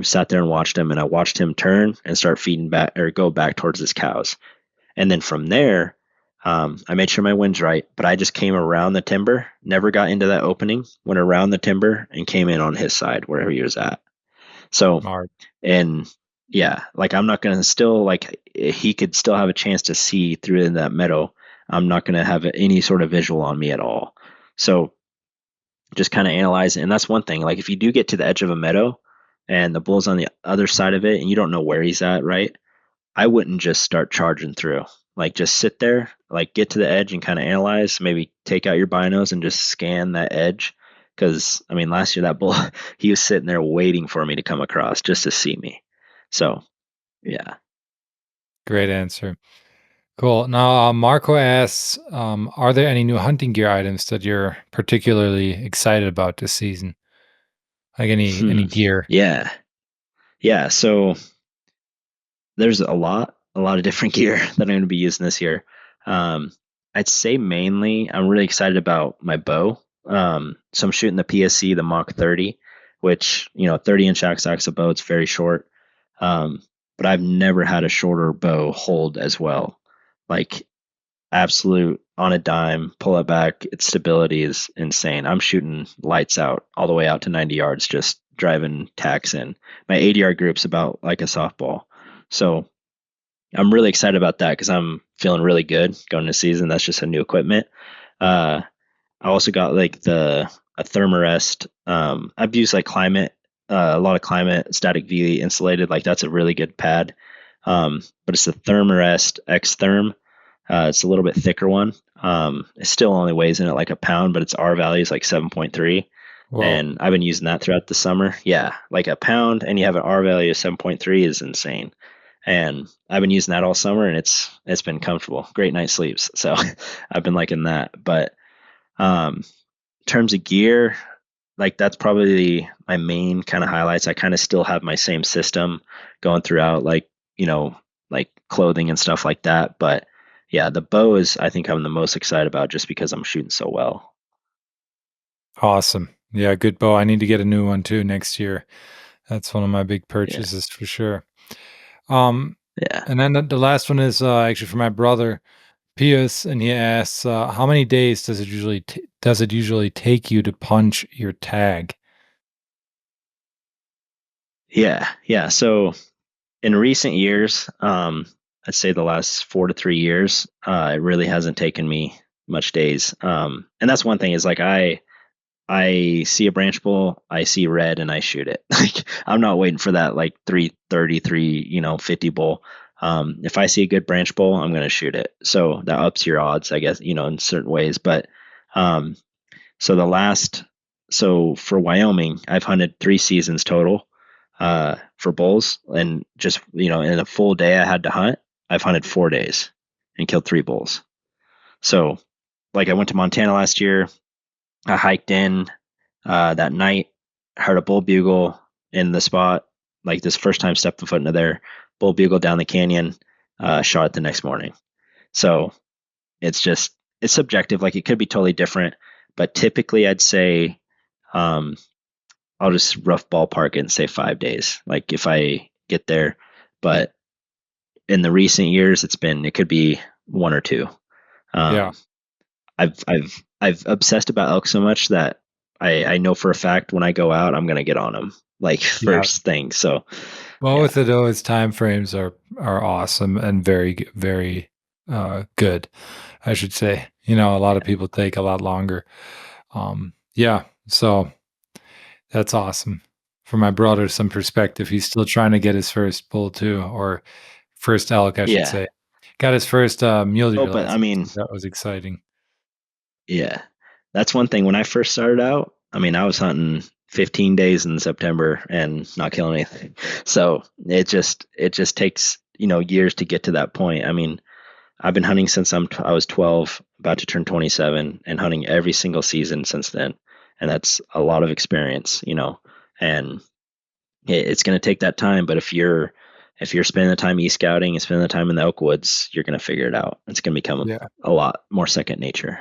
Sat there and watched him, and I watched him turn and start feeding back or go back towards his cows. And then from there, I made sure my wind's right, but I just came around the timber, never got into that opening, went around the timber and came in on his side wherever he was at. So, Smart. and yeah, like I'm not gonna still like he could still have a chance to see through in that meadow. I'm not gonna have any sort of visual on me at all. So just kind of analyze it. And that's one thing. Like if you do get to the edge of a meadow and the bull's on the other side of it and you don't know where he's at, right? I wouldn't just start charging through. Like just sit there, like get to the edge and kind of analyze, maybe take out your binos and just scan that edge. Cause I mean, last year that bull, he was sitting there waiting for me to come across just to see me. So yeah. Great answer. Cool. Now, Marco asks, are there any new hunting gear items that you're particularly excited about this season? Like any Hmm. gear? Yeah. Yeah. So there's a lot of different gear that I'm going to be using this year. Um, I'd say mainly I'm really excited about my bow. So I'm shooting the PSC, the Mach 30, which 30-inch axis bow. It's very short. Um, but I've never had a shorter bow hold as well. Like absolute on a dime, pull it back. Its stability is insane. I'm shooting lights out all the way out to 90 yards, just driving tacks in. My 80-yard group's about like a softball. So I'm really excited about that because I'm feeling really good going into season. That's just a new equipment. Uh, I also got like a Thermarest. I've used like Climate, a lot of Climate Static V insulated. Like that's a really good pad. But it's the Thermarest X Therm. It's a little bit thicker one. It still only weighs in at like a pound, but its R value is like 7.3. Whoa. And I've been using that throughout the summer. Yeah, like a pound, and you have an R value of 7.3 is insane. And I've been using that all summer, and it's been comfortable. Great night sleeps. So I've been liking that. But in terms of gear, like that's probably my main kind of highlights. I kind of still have my same system going throughout, like, like clothing and stuff like that. But yeah, the bow is, I think I'm the most excited about just because I'm shooting so well. Awesome. Yeah, good bow. I need to get a new one too next year. That's one of my big Yeah. purchases for sure. Um, Yeah. and then the last one is actually for my brother Pius, and he asks, "How many days does it usually take you to punch your tag?" Yeah. Yeah. So in recent years, I'd say the last 4 to 3 years, it really hasn't taken me much days. And that's one thing is like I see a branch bull, I see red, and I shoot it. Like I'm not waiting for that like 333, 50 bull. If I see a good branch bull, I'm gonna shoot it. So that ups your odds, I guess, in certain ways. But um, so the last, so for Wyoming, I've hunted 3 seasons total for bulls, and just in a full day I had to hunt, I've hunted 4 days and killed 3 bulls. So like I went to Montana last year, I hiked in that night, heard a bull bugle in the spot. Like this first time stepping foot into there, bull bugle down the canyon, shot it the next morning. So it's just it's subjective. Like it could be totally different, but typically I'd say um, I'll just rough ballpark it and say 5 days. Like if I get there, but in the recent years, it could be one or two. Yeah, Um, I've obsessed about elk so much that I know for a fact when I go out, I'm gonna get on them like yeah. first thing. So Well, yeah, with it, always time frames are awesome and very good, I should say. A lot of yeah, people take a lot longer. Yeah, so that's awesome. For my brother, some perspective, he's still trying to get his first bull too, or first elk, I should yeah. say. Got his first mule Oh, deer but I last week, mean, so that was exciting. yeah, that's one thing. When I first started out, I mean, I was hunting 15 days in September and not killing anything. So it just takes years to get to that point. I mean, I've been hunting since I was 12, about to turn 27, and hunting every single season since then. And that's a lot of experience. And it's going to take that time. But if you're spending the time e-scouting and spending the time in the oak woods, you're going to figure it out. It's going to become Yeah. a lot more second nature.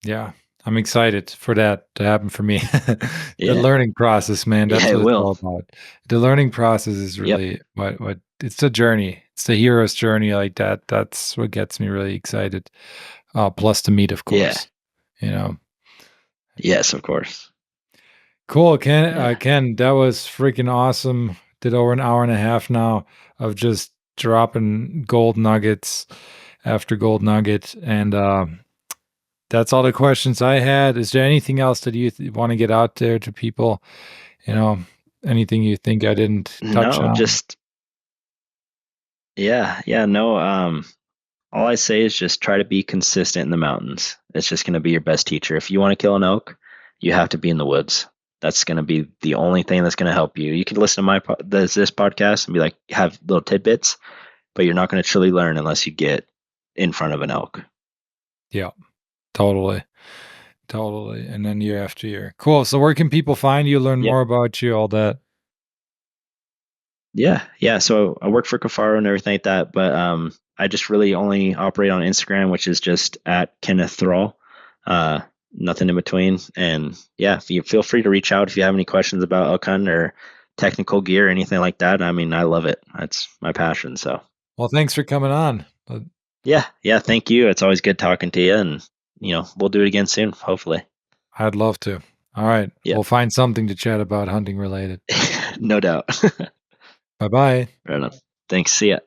Yeah, I'm excited for that to happen for me. The Yeah, learning process, man, yeah, that's it what it's will. all about. The learning process is Yep. really what it's the journey. It's the hero's journey like that. That's what gets me really excited. Plus the meat, of Yeah. course. You know. Yes, of course. Cool, Ken. Yeah. Ken, that was freaking awesome. Did over an hour and a half now of just dropping gold nuggets after gold nugget, and that's all the questions I had. Is there anything else that you want to get out there to people? You know, anything you think I didn't touch No, on? just yeah, yeah, no. All I say is just try to be consistent in the mountains. It's just going to be your best teacher. If you want to kill an elk, you have to be in the woods. That's going to be the only thing that's going to help you. You can listen to this podcast and be like have little tidbits, but you're not going to truly learn unless you get in front of an elk. Yeah, totally. Totally. And then year after year. Cool. So where can people find you, learn Yep. more about you, all that? Yeah, yeah. So I work for Kifaru and everything like that, but I just really only operate on Instagram, which is just at Kenneth Thrall. Nothing in between. And yeah, feel free to reach out if you have any questions about elk hunting or technical gear, anything like that, I mean, I love it. That's my passion. So Well, thanks for coming on. yeah, yeah. Thank you. It's always good talking to you, and we'll do it again soon, hopefully. I'd love to. All right. Yeah, We'll find something to chat about hunting related. no doubt. Bye bye. Right on. Thanks. See ya.